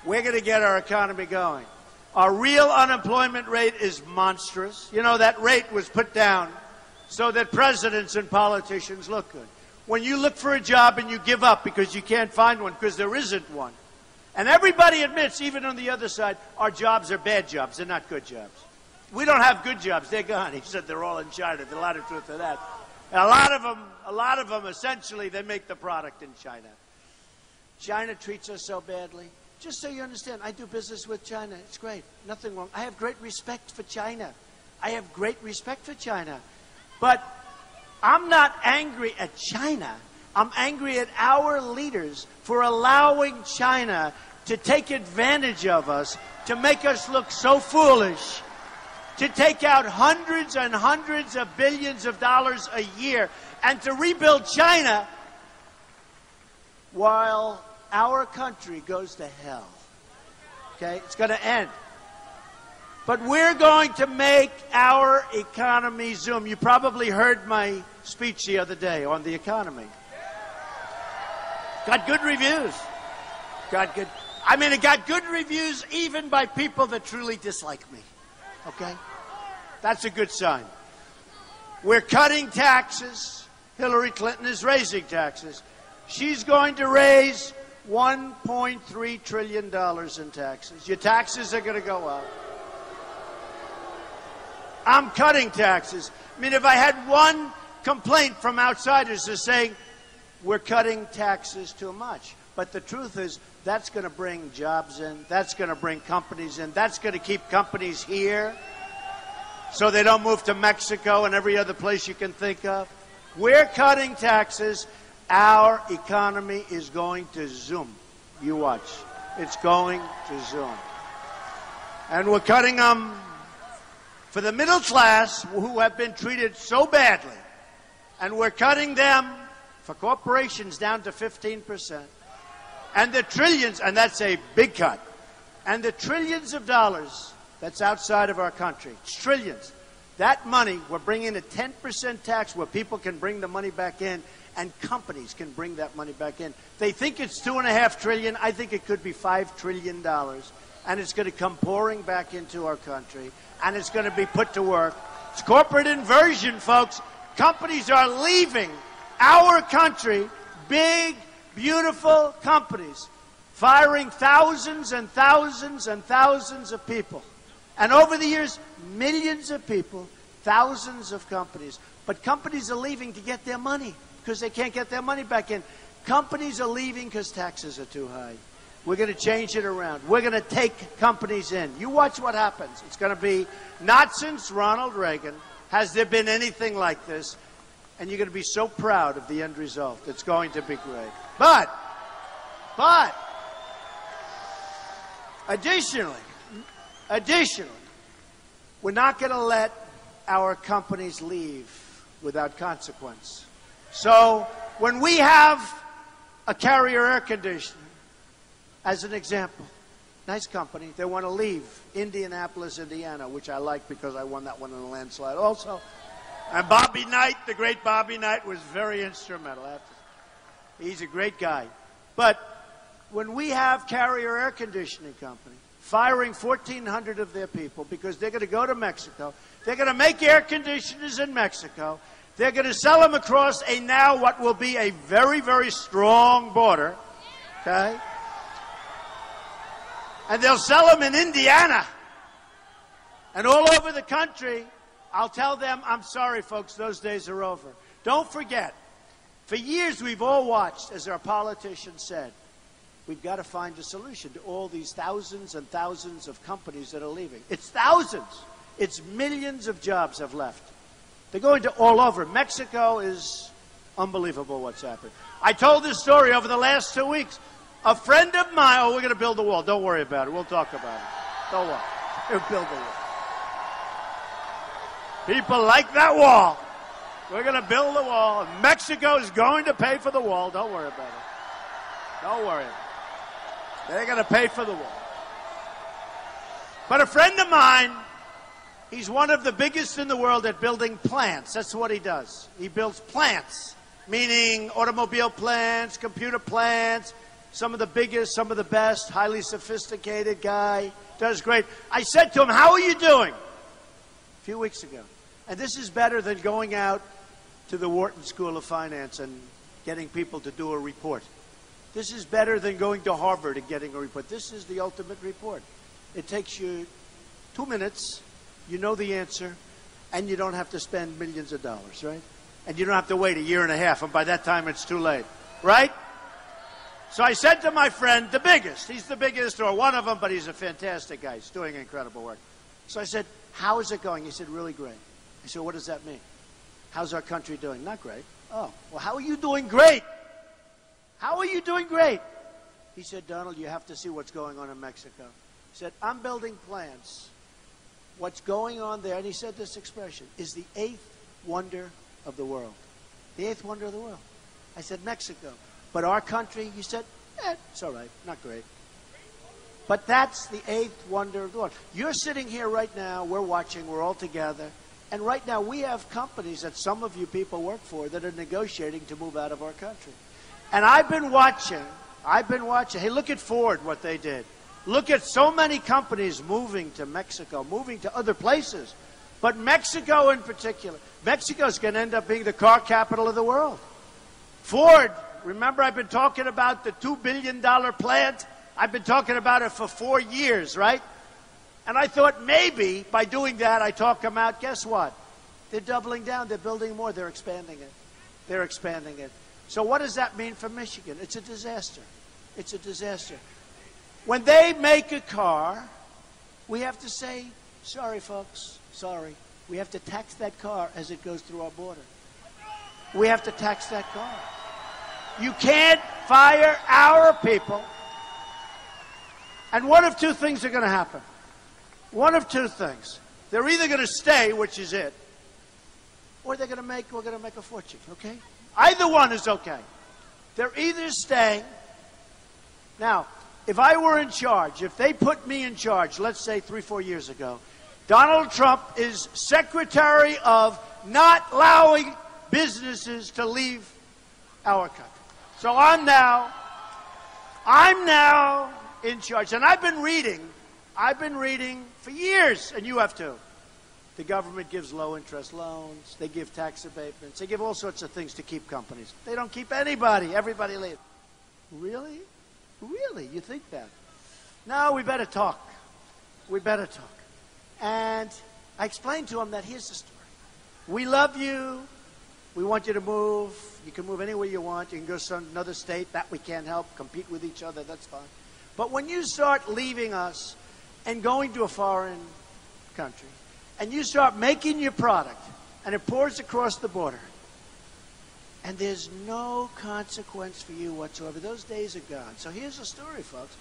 we're going to get our economy going. Our real unemployment rate is monstrous. You know, that rate was put down so that presidents and politicians look good. When you look for a job and you give up because you can't find one because there isn't one, and everybody admits, even on the other side, our jobs are bad jobs. They're not good jobs. We don't have good jobs. They're gone. He said they're all in China. There's a lot of truth to that. And a lot of them, essentially, they make the product in China. China treats us so badly. Just so you understand, I do business with China. It's great. Nothing wrong. I have great respect for China. I have great respect for China. But I'm not angry at China. I'm angry at our leaders for allowing China to take advantage of us, to make us look so foolish, to take out hundreds and hundreds of billions of dollars a year, and to rebuild China while our country goes to hell. Okay? It's going to end. But we're going to make our economy zoom. You probably heard my speech the other day on the economy. Got good reviews. It got good reviews even by people that truly dislike me. Okay? That's a good sign. We're cutting taxes. Hillary Clinton is raising taxes. She's going to raise $1.3 trillion in taxes. Your taxes are going to go up. I'm cutting taxes. I mean, if I had one complaint from outsiders is saying, we're cutting taxes too much. But the truth is, that's going to bring jobs in. That's going to bring companies in. That's going to keep companies here. so they don't move to Mexico and every other place you can think of. We're cutting taxes. Our economy is going to zoom. You watch. It's going to zoom. And we're cutting them for the middle class who have been treated so badly. And we're cutting them for corporations down to 15%. And the trillions, and that's a big cut. And the trillions of dollars that's outside of our country, it's trillions. That money, we're bringing a 10% tax where people can bring the money back in and companies can bring that money back in. They think it's $2.5 trillion. I think it could be $5 trillion. And it's going to come pouring back into our country. And it's going to be put to work. It's corporate inversion, folks. Companies are leaving our country. Big, beautiful companies. Firing thousands and thousands and thousands of people. And over the years, millions of people, thousands of companies. But companies are leaving to get their money because they can't get their money back in. Companies are leaving because taxes are too high. We're going to change it around. We're going to take companies in. You watch what happens. It's going to be, not since Ronald Reagan has there been anything like this. And you're going to be so proud of the end result. It's going to be great. But, additionally, we're not going to let our companies leave without consequence. So when we have a Carrier air conditioner, as an example, nice company, they want to leave Indianapolis, Indiana, which I like because I won that one in a landslide also. And Bobby Knight, the great Bobby Knight, was very instrumental. He's a great guy. But when we have Carrier Air Conditioning Company firing 1,400 of their people because they're going to go to Mexico, they're going to make air conditioners in Mexico, they're going to sell them across a now what will be a very, very strong border, okay? And they'll sell them in Indiana and all over the country. I'll tell them, I'm sorry, folks, those days are over. Don't forget, for years we've all watched, as our politicians said, we've got to find a solution to all these thousands and thousands of companies that are leaving. It's thousands. It's millions of jobs have left. They're going to all over. Mexico is unbelievable what's happened. I told this story over the last 2 weeks. A friend of mine, oh, we're going to build a wall. Don't worry about it. We'll talk about it. Don't worry. We'll build a wall. People like that wall. We're going to build a wall. Mexico is going to pay for the wall. Don't worry about it. Don't worry. They're going to pay for the wall. But a friend of mine, he's one of the biggest in the world at building plants. That's what he does. He builds plants, meaning automobile plants, computer plants, some of the biggest, some of the best, highly sophisticated guy. Does great. I said to him, how are you doing? A few weeks ago. And this is better than going out to the Wharton School of Finance and getting people to do a report. This is better than going to Harvard and getting a report. This is the ultimate report. It takes you 2 minutes, you know the answer, and you don't have to spend millions of dollars, right? And you don't have to wait a year and a half, and by that time it's too late, right? So I said to my friend, the biggest, he's the biggest, or one of them, but he's a fantastic guy. He's doing incredible work. So I said, how is it going? He said, really great. I said, what does that mean? How's our country doing? Not great. Oh, well, how are you doing great? How are you doing great? He said, Donald, you have to see what's going on in Mexico. He said, I'm building plants. What's going on there, and he said this expression, is the 8th wonder of the world. The 8th wonder of the world. I said, Mexico. But our country, he said, it's all right, not great. But that's the 8th wonder of the world. You're sitting here right now, we're watching, we're all together, and right now we have companies that some of you people work for that are negotiating to move out of our country. And I've been watching, hey, look at Ford, what they did. Look at so many companies moving to Mexico, moving to other places. But Mexico in particular, Mexico's going to end up being the car capital of the world. Ford, remember I've been talking about the $2 billion plant? I've been talking about it for 4 years, right? And I thought maybe by doing that, I talk them out. Guess what? They're doubling down. They're building more. They're expanding it. They're expanding it. So what does that mean for Michigan? It's a disaster. It's a disaster. When they make a car, we have to say, sorry, folks, sorry. We have to tax that car as it goes through our border. We have to tax that car. You can't fire our people. And one of two things are going to happen. One of two things. They're either going to stay, which is it, or we're going to make a fortune, okay? Either one is okay. They're either staying. Now, if I were in charge, if they put me in charge, let's say 3-4 years ago, Donald Trump is Secretary of not allowing businesses to leave our country. So I'm now in charge. And I've been reading for years, and you have too. The government gives low-interest loans. They give tax abatements. They give all sorts of things to keep companies. They don't keep anybody. Everybody leaves. Really? Really? You think that? No, we better talk. We better talk. And I explained to him that here's the story. We love you. We want you to move. You can move anywhere you want. You can go to another state. That we can't help. Compete with each other. That's fine. But when you start leaving us and going to a foreign country, and you start making your product, and it pours across the border, and there's no consequence for you whatsoever, those days are gone. So here's the story, folks.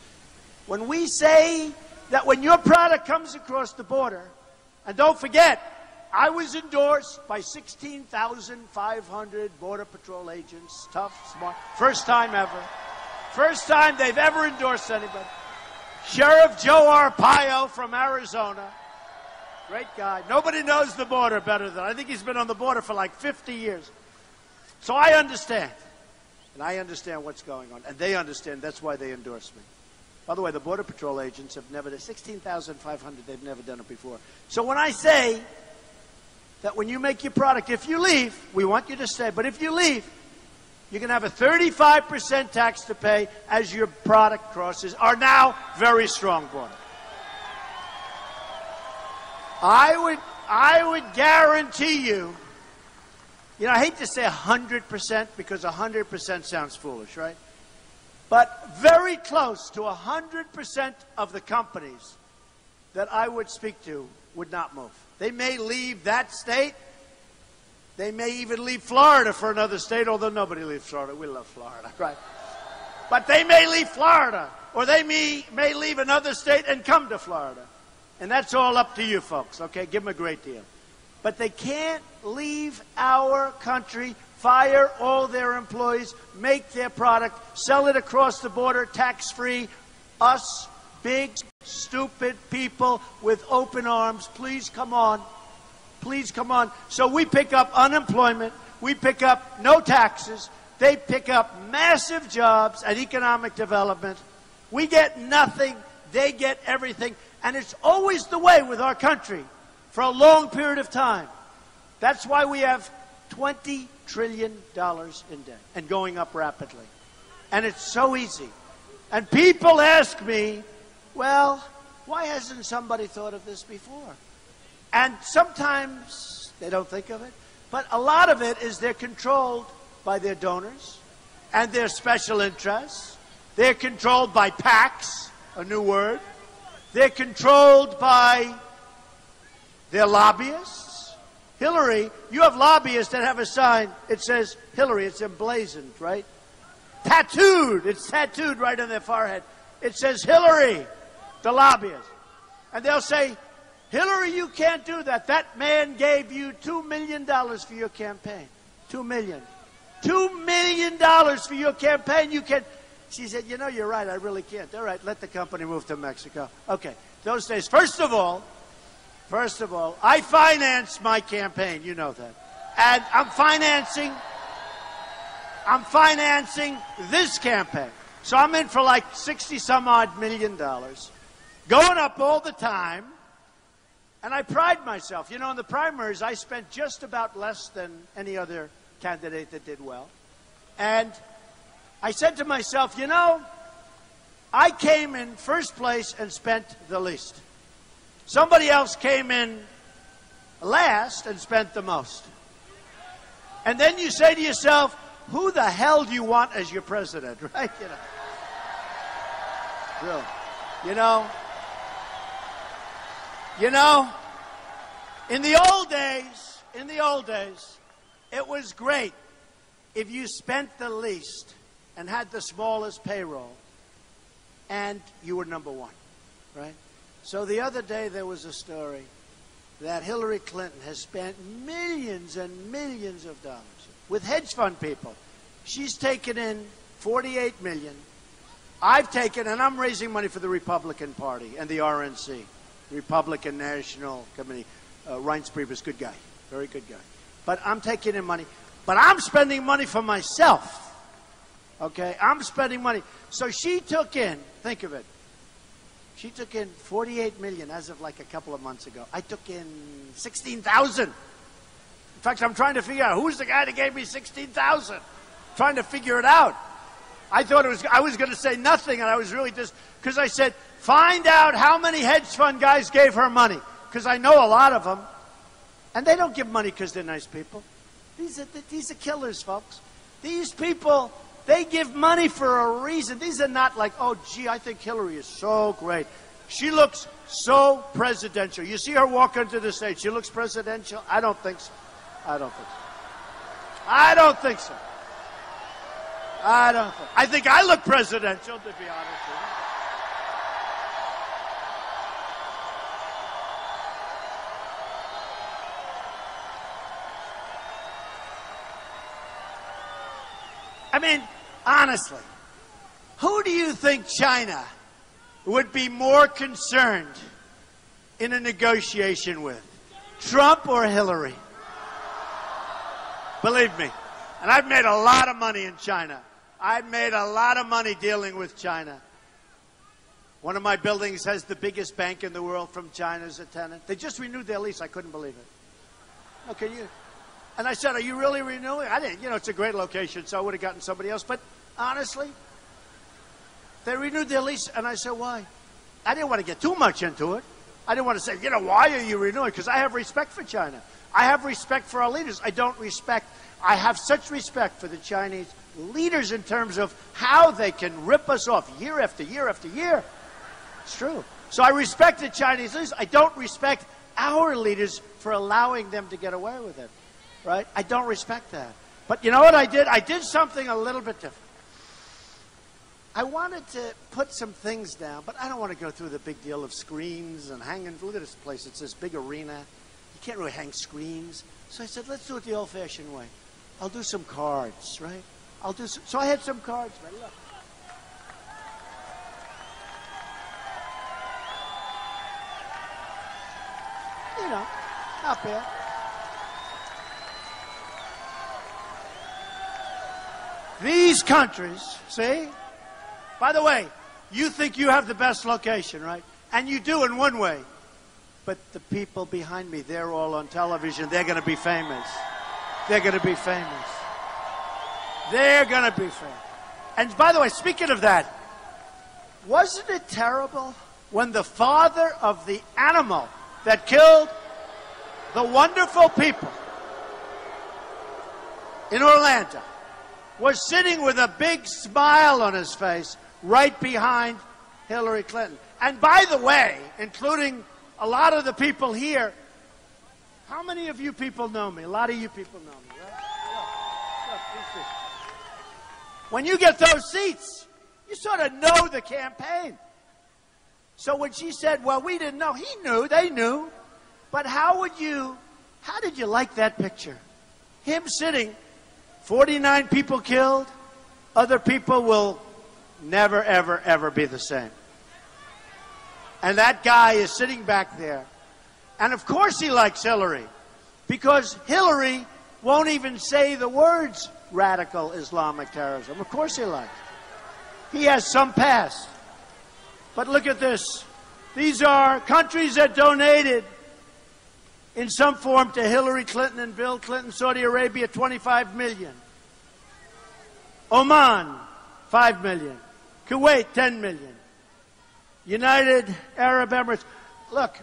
When we say that when your product comes across the border, and don't forget, I was endorsed by 16,500 Border Patrol agents, tough, smart, first time ever. First time they've ever endorsed anybody. Sheriff Joe Arpaio from Arizona. Great guy. Nobody knows the border better than I think he's been on the border for like 50 years. So I understand. And I understand what's going on. And they understand. That's why they endorse me. By the way, the Border Patrol agents have never done 16,500. They've never done it before. So when I say that when you make your product, if you leave, we want you to stay. But if you leave, you're going to have a 35% tax to pay as your product crosses our now very strong border. I would guarantee you, I hate to say 100% because 100% sounds foolish, right? But very close to 100% of the companies that I would speak to would not move. They may leave that state. They may even leave Florida for another state, although nobody leaves Florida. We love Florida, right? But they may leave Florida, or they may leave another state and come to Florida. And that's all up to you folks, okay? Give them a great deal. But they can't leave our country, fire all their employees, make their product, sell it across the border tax-free. Us, big, stupid people with open arms, please come on. Please come on. So we pick up unemployment. We pick up no taxes. They pick up massive jobs and economic development. We get nothing. They get everything. And it's always the way with our country for a long period of time. That's why we have $20 trillion in debt and going up rapidly. And it's so easy. And people ask me, well, why hasn't somebody thought of this before? And sometimes they don't think of it. But a lot of it is they're controlled by their donors and their special interests. They're controlled by PACs, a new word. They're controlled by their lobbyists. Hillary, you have lobbyists that have a sign. It says Hillary. It's emblazoned, right? Tattooed. It's tattooed right on their forehead. It says Hillary, the lobbyist. And they'll say, Hillary, you can't do that. That man gave you $2 million for your campaign. $2 million. $2 million for your campaign. You can. She said, you're right. I really can't. All right, let the company move to Mexico. Okay. Those days. First of all, I finance my campaign. You know that. And I'm financing this campaign. So I'm in for like 60-some-odd million dollars. Going up all the time. And I pride myself. In the primaries, I spent just about less than any other candidate that did well. And I said to myself, I came in first place and spent the least. Somebody else came in last and spent the most. And then you say to yourself, who the hell do you want as your president, right? Really. In the old days, it was great if you spent the least and had the smallest payroll, and you were number one, right? So the other day there was a story that Hillary Clinton has spent millions and millions of dollars with hedge fund people. She's taken in $48 million. I've taken, and I'm raising money for the Republican Party and the RNC, Republican National Committee. Reince Priebus, good guy, very good guy. But I'm taking in money. But I'm spending money for myself. Okay, I'm spending money. So she took in, think of it, she took in $48 million as of like a couple of months ago. I took in $16,000. In fact, I'm trying to figure out who's the guy that gave me $16,000. Trying to figure it out. I thought I was going to say nothing, and I was really just, because I said, find out how many hedge fund guys gave her money, because I know a lot of them, and they don't give money because they're nice people. These are killers, folks. These people, they give money for a reason. These are not like, oh, gee, I think Hillary is so great. She looks so presidential. You see her walk onto the stage. She looks presidential? I don't think so. I don't think so. I don't think so. I think I look presidential, to be honest with you. I mean, honestly, who do you think China would be more concerned in a negotiation with? Trump or Hillary? Believe me. And I've made a lot of money in China. I've made a lot of money dealing with China. One of my buildings has the biggest bank in the world from China as a tenant. They just renewed their lease. I couldn't believe it. Okay, and I said, are you really renewing? I didn't. You know, it's a great location, so I would have gotten somebody else. But honestly, they renewed their lease, and I said, why? I didn't want to get too much into it. I didn't want to say, you know, why are you renewing? Because I have respect for China. I have respect for our leaders. I have such respect for the Chinese leaders in terms of how they can rip us off year after year after year. It's true. So I respect the Chinese leaders. I don't respect our leaders for allowing them to get away with it. Right? I don't respect that. But you know what I did? I did something a little bit different. I wanted to put some things down, but I don't want to go through the big deal of screens and hanging. Look at this place. It's this big arena. You can't really hang screens. So I said, let's do it the old-fashioned way. I'll do some cards, right? So I had some cards, right? Look. You know, not bad. These countries, see? By the way, you think you have the best location, right? And you do in one way. But the people behind me, they're all on television. They're going to be famous. They're going to be famous. They're going to be famous. And by the way, speaking of that, wasn't it terrible when the father of the animal that killed the wonderful people in Orlando was sitting with a big smile on his face right behind Hillary Clinton? And by the way, including a lot of the people here, how many of you people know me? A lot of you people know me, right? Look, when you get those seats, you sort of know the campaign. So when she said, well, we didn't know, he knew, they knew. But how did you like that picture? Him sitting, 49 people killed, other people will never, ever, ever be the same. And that guy is sitting back there. And of course he likes Hillary, because Hillary won't even say the words radical Islamic terrorism. Of course he likes. He has some past. But look at this. These are countries that donated in some form to Hillary Clinton and Bill Clinton. Saudi Arabia, 25 million. Oman, 5 million. Kuwait, 10 million. United Arab Emirates. Look,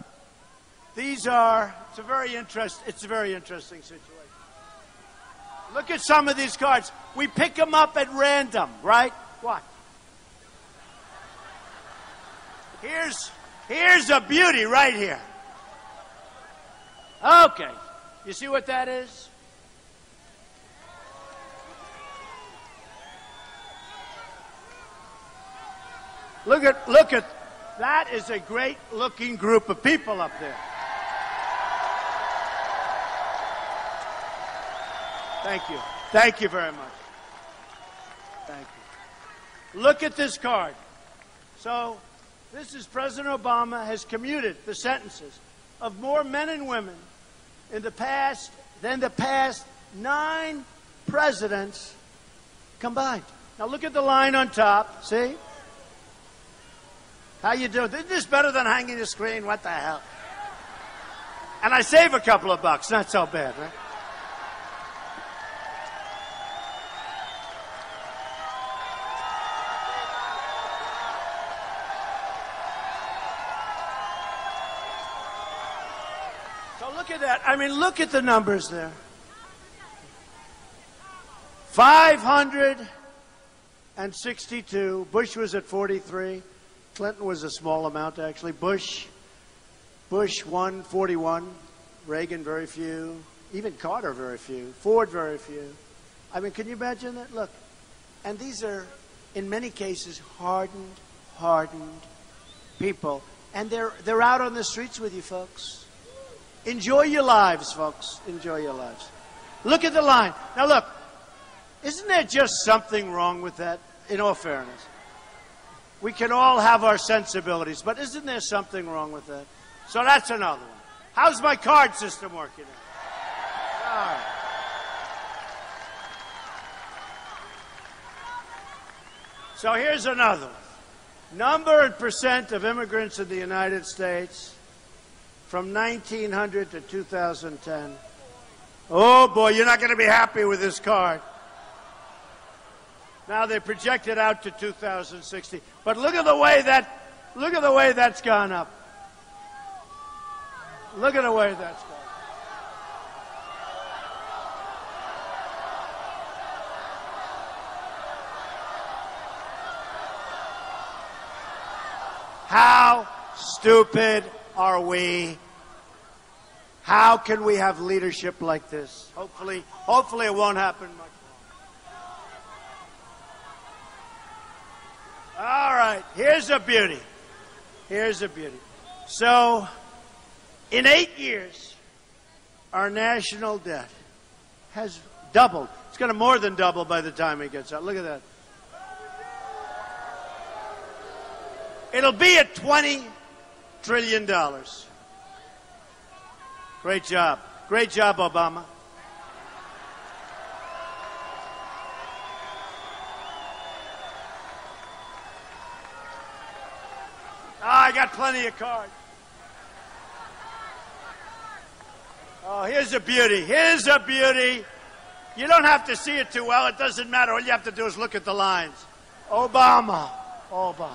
it's a very interesting situation. Look at some of these cards. We pick them up at random, right? Watch. Here's a beauty right here. Okay. You see what that is? Look at, that is a great looking group of people up there. Thank you. Thank you very much. Thank you. Look at this card. So, this is President Obama has commuted the sentences of more men and women in the past than the past 9 presidents combined. Now look at the line on top. See? How you doing? Isn't this better than hanging the screen? What the hell? And I save a couple of bucks. Not so bad, right? So look at that. I mean, look at the numbers there. 562. Bush was at 43. Clinton was a small amount, actually. Bush won 41. Reagan, very few. Even Carter, very few. Ford, very few. I mean, can you imagine that? Look. And these are, in many cases, hardened people. And they're out on the streets with you, folks. Enjoy your lives, folks. Enjoy your lives. Look at the line. Now, look. Isn't there just something wrong with that, in all fairness? We can all have our sensibilities, but isn't there something wrong with that? So that's another one. How's my card system working? All right. So here's another one. Number and percent of immigrants in the United States from 1900 to 2010. Oh, boy, you're not going to be happy with this card. Now they project it out to 2060. But look at the way that's gone up. Look at the way that's gone up. How stupid are we? How can we have leadership like this? Hopefully it won't happen much. All right, here's a beauty. Here's a beauty. So, in 8 years, our national debt has doubled. It's going to more than double by the time it gets out. Look at that. It'll be at $20 trillion. Great job. Great job, Obama. I got plenty of cards. Oh, here's a beauty. Here's a beauty. You don't have to see it too well. It doesn't matter. All you have to do is look at the lines. Obama. Obama.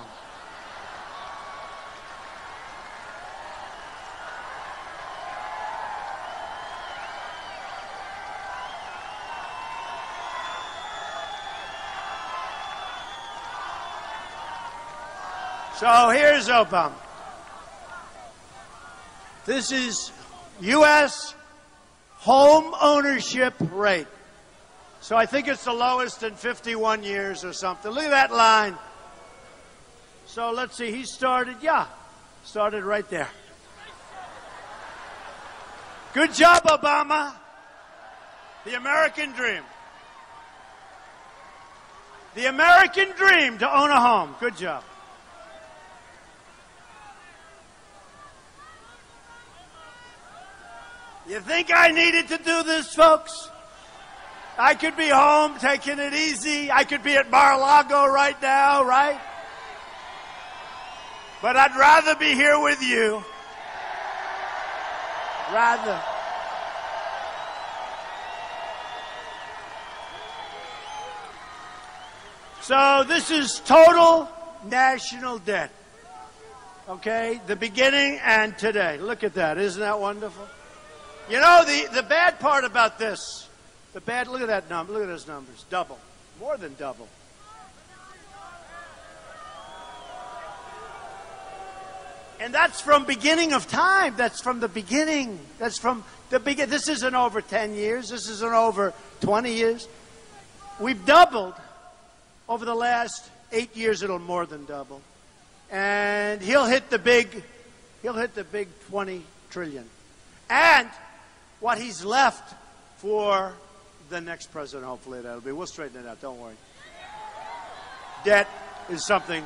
So here's Obama. This is U.S. home ownership rate. So I think it's the lowest in 51 years or something. Look at that line. So let's see, he started right there. Good job, Obama. The American dream. The American dream to own a home. Good job. You think I needed to do this, folks? I could be home taking it easy. I could be at Mar-a-Lago right now, right? But I'd rather be here with you. Rather. So this is total national debt. Okay? The beginning and today. Look at that. Isn't that wonderful? You know, the bad part about this, look at that number, look at those numbers, double, more than double. And that's from beginning of time. That's from the beginning. That's from the beginning. This isn't over 10 years. This isn't over 20 years. We've doubled over the last 8 years. It'll more than double. And he'll hit the big 20 trillion. And what he's left for the next president, hopefully that'll be. We'll straighten it out. Don't worry. Debt is something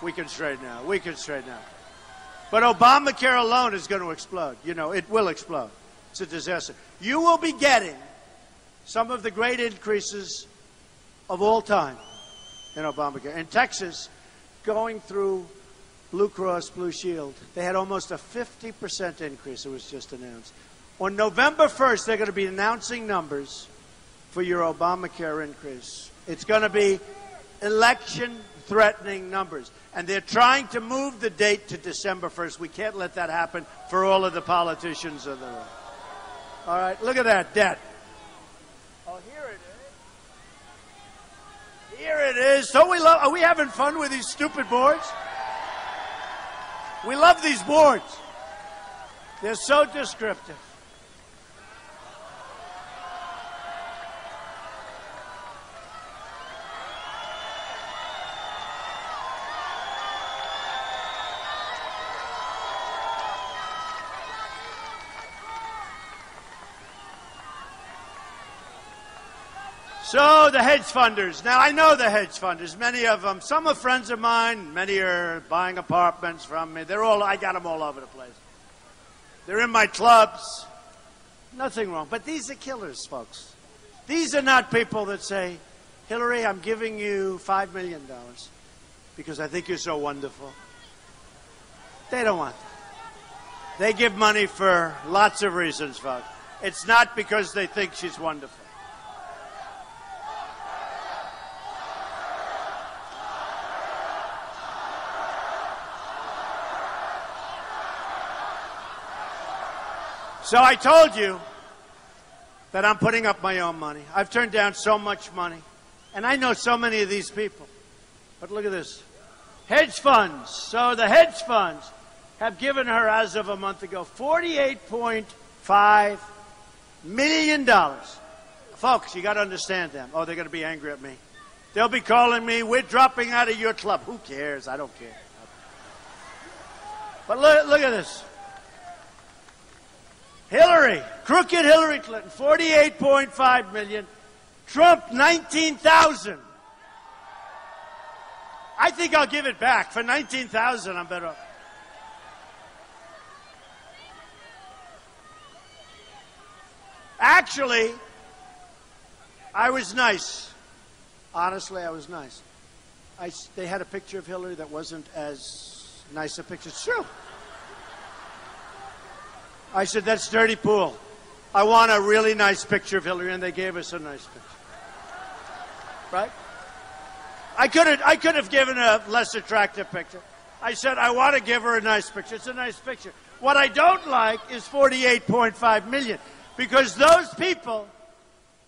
we can straighten out. We can straighten out. But Obamacare alone is going to explode. You know, it will explode. It's a disaster. You will be getting some of the great increases of all time in Obamacare. In Texas, going through Blue Cross Blue Shield, they had almost a 50% increase. It was just announced. On November 1st, they're going to be announcing numbers for your Obamacare increase. It's going to be election-threatening numbers. And they're trying to move the date to December 1st. We can't let that happen for all of the politicians of the world. All right, look at that debt. Oh, here it is. Here it is. Don't we love? Are we having fun with these stupid boards? We love these boards. They're so descriptive. So the hedge funders. Now, I know the hedge funders. Many of them. Some are friends of mine. Many are buying apartments from me. I got them all over the place. They're in my clubs. Nothing wrong. But these are killers, folks. These are not people that say, Hillary, I'm giving you $5 million because I think you're so wonderful. They don't want that. They give money for lots of reasons, folks. It's not because they think she's wonderful. So I told you that I'm putting up my own money. I've turned down so much money. And I know so many of these people. But look at this. Hedge funds. So the hedge funds have given her, as of a month ago, $48.5 million. Folks, you got to understand them. Oh, they're going to be angry at me. They'll be calling me, we're dropping out of your club. Who cares? I don't care. But look at this. Hillary, crooked Hillary Clinton, $48.5 million. Trump, $19,000. I think I'll give it back. For $19,000, I'm better off. Actually, I was nice. Honestly, I was nice. They had a picture of Hillary that wasn't as nice a picture. It's true. I said, that's dirty pool. I want a really nice picture of Hillary, and they gave us a nice picture. Right? I could have given a less attractive picture. I said, I want to give her a nice picture. It's a nice picture. What I don't like is $48.5 million, because those people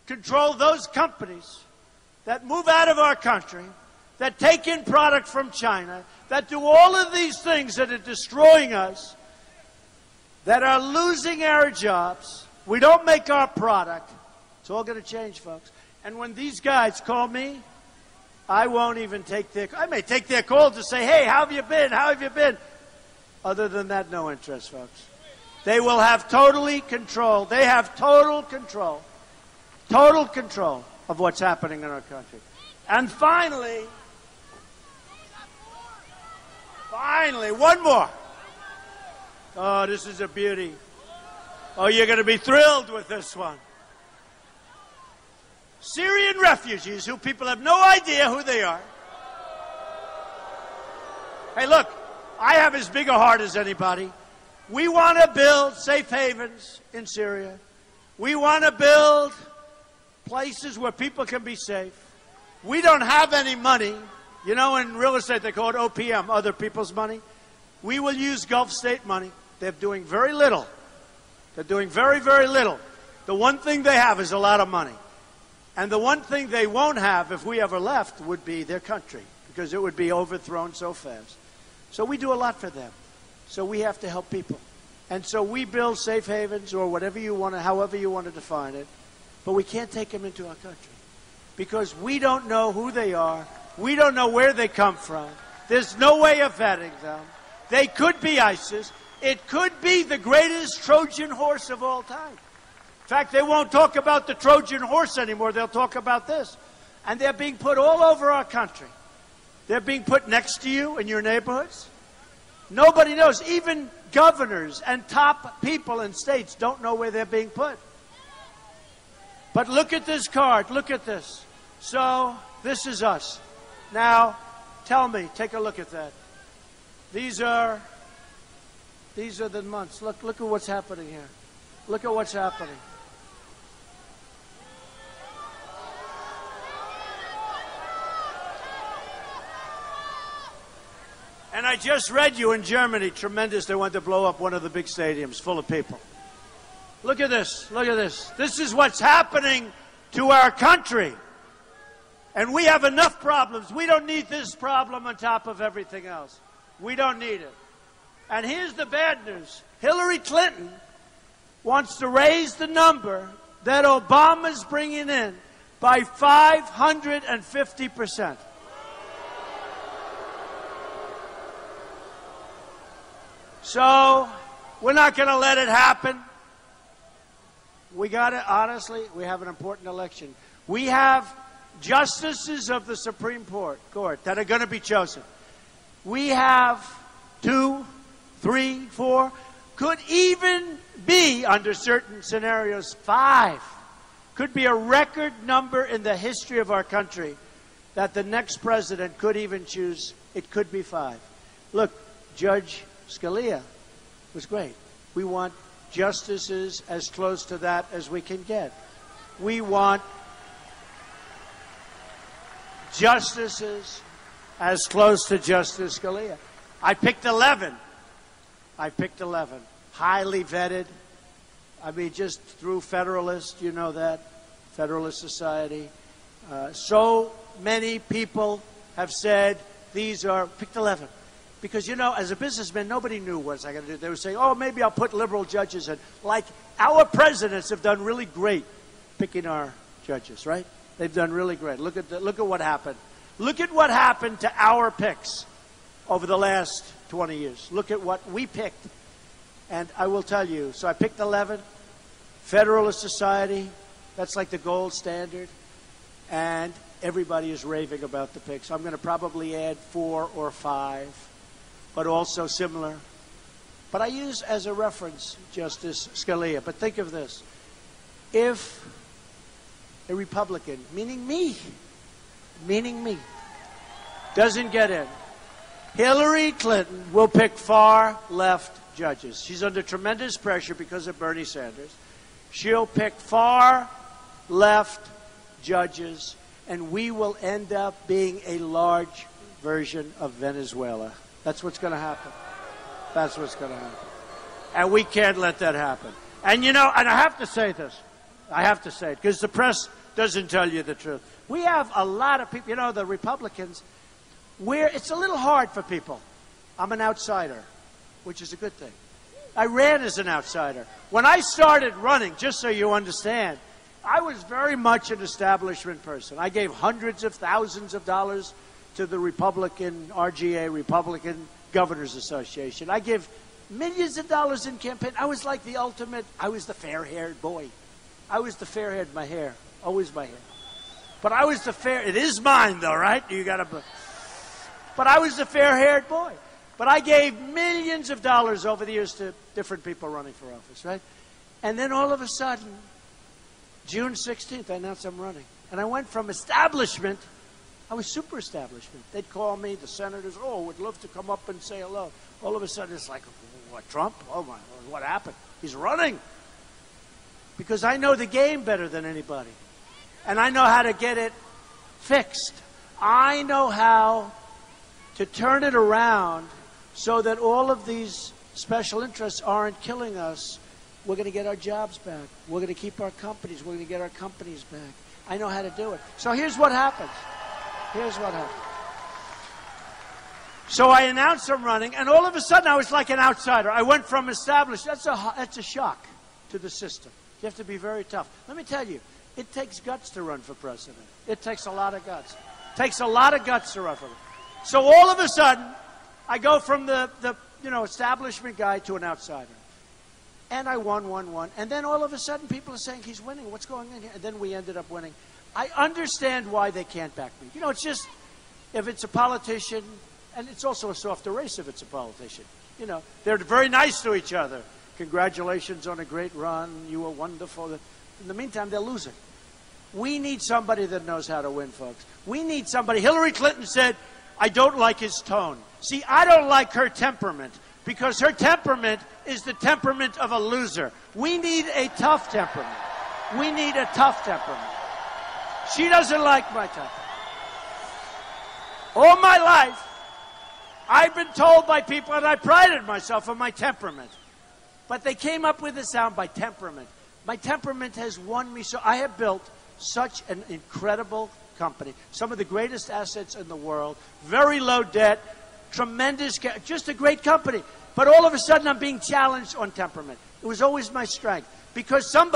control those companies that move out of our country, that take in product from China, that do all of these things that are destroying us, that are losing our jobs. We don't make our product. It's all going to change, folks. And when these guys call me, I won't even take their... I may take their call to say, hey, how have you been? How have you been? Other than that, no interest, folks. They will have totally control. They have total control of what's happening in our country. And finally, one more. Oh, this is a beauty. Oh, you're going to be thrilled with this one. Syrian refugees, who people have no idea who they are. Hey, look, I have as big a heart as anybody. We want to build safe havens in Syria. We want to build places where people can be safe. We don't have any money. You know, in real estate, they call it OPM, other people's money. We will use Gulf State money. They're doing very little. They're doing very, very little. The one thing they have is a lot of money. And the one thing they won't have, if we ever left, would be their country, because it would be overthrown so fast. So we do a lot for them. So we have to help people. And so we build safe havens or whatever you want to, however you want to define it. But we can't take them into our country because we don't know who they are. We don't know where they come from. There's no way of vetting them. They could be ISIS. It could be the greatest Trojan horse of all time. In fact, they won't talk about the Trojan horse anymore. They'll talk about this. And they're being put all over our country. They're being put next to you in your neighborhoods. Nobody knows. Even governors and top people in states don't know where they're being put. But look at this card. Look at this. So this is us. Now, tell me, take a look at that. These are the months. Look at what's happening here. Look at what's happening. And I just read you in Germany, tremendous, they wanted to blow up one of the big stadiums full of people. Look at this. Look at this. This is what's happening to our country. And we have enough problems. We don't need this problem on top of everything else. We don't need it. And here's the bad news. Hillary Clinton wants to raise the number that Obama's bringing in by 550%. So we're not going to let it happen. We got to, honestly, we have an important election. We have justices of the Supreme Court that are going to be chosen. We have 2, 3, 4, could even be, under certain scenarios, 5. Could be a record number in the history of our country that the next president could even choose. It could be 5. Look, Judge Scalia was great. We want justices as close to that as we can get. We want justices as close to Justice Scalia. I picked 11. Highly vetted. I mean, just through Federalist, you know that. Federalist Society. So many people have said these are, picked 11. Because, you know, as a businessman, nobody knew what was I going to do. They were saying, oh, maybe I'll put liberal judges in. Like, our presidents have done really great picking our judges, right? They've done really great. Look at what happened. Look at what happened to our picks over the last 20 years. Look at what we picked. And I will tell you, so I picked 11. Federalist Society, that's like the gold standard. And everybody is raving about the picks. I'm going to probably add 4 or 5. But also similar. But I use as a reference Justice Scalia. But think of this. If a Republican, meaning me, doesn't get in, Hillary Clinton will pick far left judges. She's under tremendous pressure because of Bernie Sanders. She'll pick far left judges, and we will end up being a large version of Venezuela. That's what's going to happen. That's what's going to happen. And we can't let that happen. And, you know, and I have to say this. I have to say it because the press doesn't tell you the truth. We have a lot of people, you know, the Republicans, where it's a little hard for people. I'm an outsider, which is a good thing. I ran as an outsider. When I started running, just so you understand, I was very much an establishment person. I gave hundreds of thousands of dollars to the Republican RGA, Republican Governors Association. I give millions of dollars in campaign. I was like the ultimate, I was the fair-haired boy. I was the fair-haired, my hair, always my hair. But I was the fair, it is mine though, right? You gotta, but I was the fair-haired boy. But I gave millions of dollars over the years to different people running for office, right? And then all of a sudden, June 16th, I announced I'm running. And I went from establishment, I was super establishment. They'd call me, the senators, oh, would love to come up and say hello. All of a sudden, it's like, what, Trump? Oh, my, what happened? He's running. Because I know the game better than anybody. And I know how to get it fixed. I know how to turn it around so that all of these special interests aren't killing us. We're going to get our jobs back. We're going to keep our companies. We're going to get our companies back. I know how to do it. So here's what happens. Here's what happens. So I announced I'm running, and all of a sudden I was like an outsider. I went from established. That's a shock to the system. You have to be very tough. Let me tell you, it takes guts to run for president. It takes a lot of guts. It takes a lot of guts to run for president. So all of a sudden, I go from the establishment guy to an outsider. And I won. And then all of a sudden, people are saying he's winning. What's going on here? And then we ended up winning. I understand why they can't back me. It's just, if it's a politician, and it's also a softer race if it's a politician. They're very nice to each other. Congratulations on a great run. You were wonderful. In the meantime, they're losing. We need somebody that knows how to win, folks. We need somebody. Hillary Clinton said, I don't like his tone. See, I don't like her temperament because her temperament is the temperament of a loser. We need a tough temperament. We need a tough temperament. She doesn't like my temperament. All my life, I've been told by people, and I prided myself on my temperament. But they came up with the sound by temperament. My temperament has won me. So I have built such an incredible company. Some of the greatest assets in the world. Very low debt. Tremendous, just a great company. But all of a sudden I'm being challenged on temperament. It was always my strength. Because some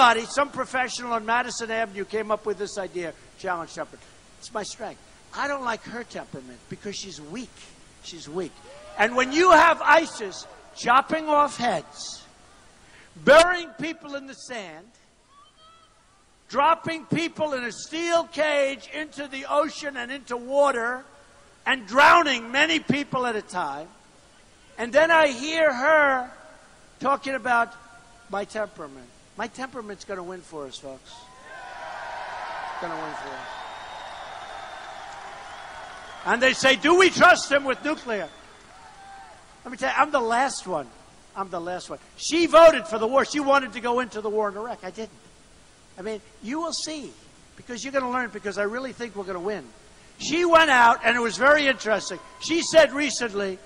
professional on Madison Avenue came up with this idea, challenge temperament. It's my strength. I don't like her temperament because she's weak. She's weak. And when you have ISIS chopping off heads, burying people in the sand, dropping people in a steel cage into the ocean and into water, and drowning many people at a time, and then I hear her talking about my temperament. My temperament's going to win for us, folks. It's going to win for us. And they say, do we trust him with nuclear? Let me tell you, I'm the last one. I'm the last one. She voted for the war. She wanted to go into the war in Iraq. I didn't. I mean, you will see, because you're going to learn, because I really think we're going to win. She went out, and it was very interesting. She said recently,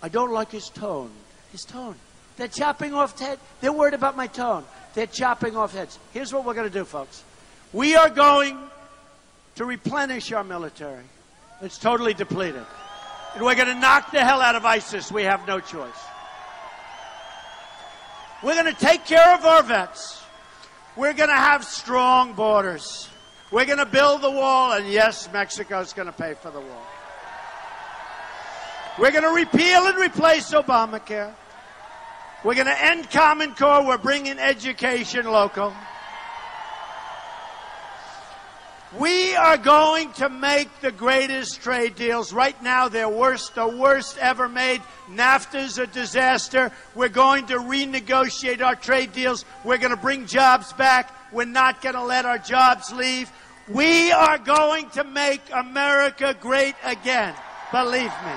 I don't like his tone. His tone. They're chopping off heads. They're worried about my tone. They're chopping off heads. Here's what we're going to do, folks. We are going to replenish our military. It's totally depleted. And we're going to knock the hell out of ISIS. We have no choice. We're going to take care of our vets. We're going to have strong borders. We're going to build the wall, and yes, Mexico's going to pay for the wall. We're going to repeal and replace Obamacare. We're going to end Common Core. We're bringing education local. We are going to make the greatest trade deals. Right now, they're the worst ever made. NAFTA's a disaster. We're going to renegotiate our trade deals. We're going to bring jobs back. We're not going to let our jobs leave. We are going to make America great again. Believe me.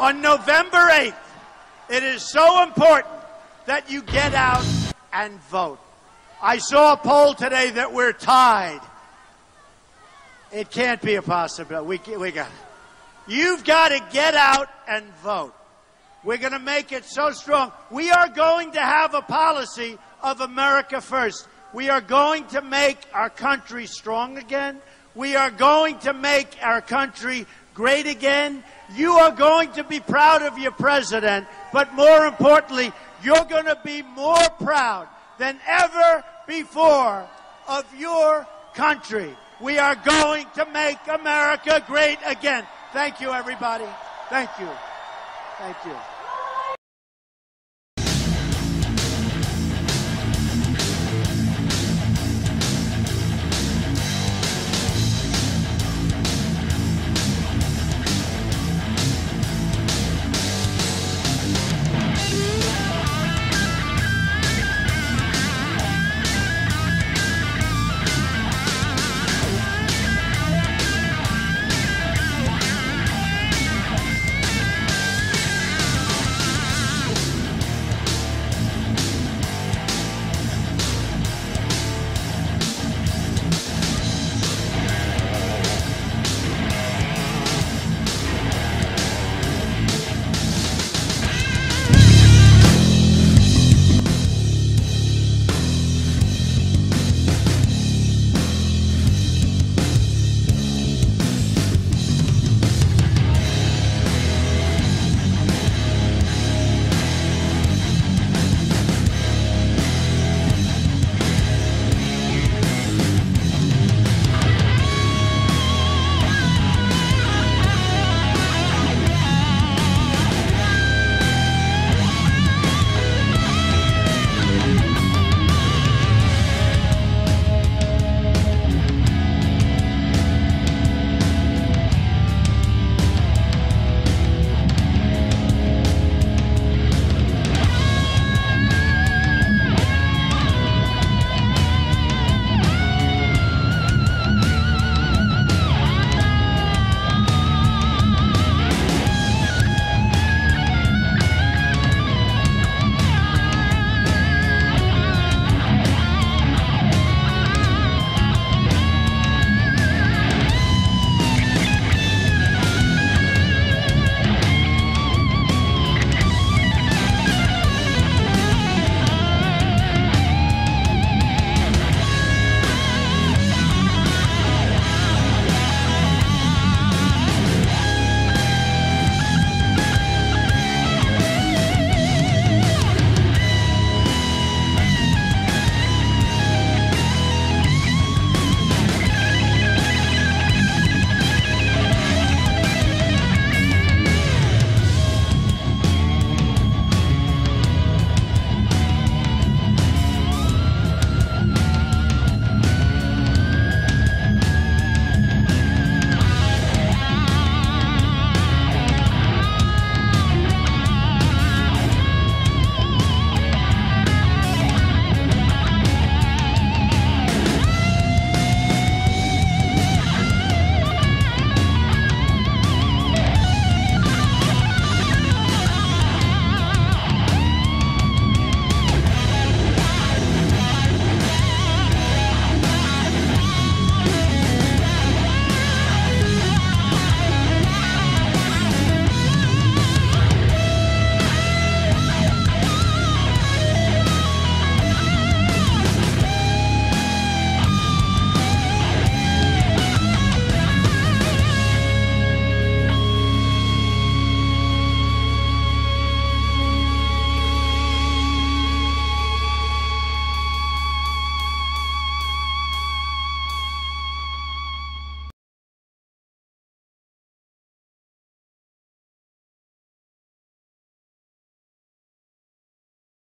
On November 8th, it is so important that you get out and vote. I saw a poll today that we're tied. It can't be a possibility. We got it. You've got to get out and vote. We're going to make it so strong. We are going to have a policy of America first. We are going to make our country strong again. We are going to make our country great again. You are going to be proud of your president, but more importantly, you're going to be more proud than ever before of your country. We are going to make America great again. Thank you, everybody. Thank you. Thank you.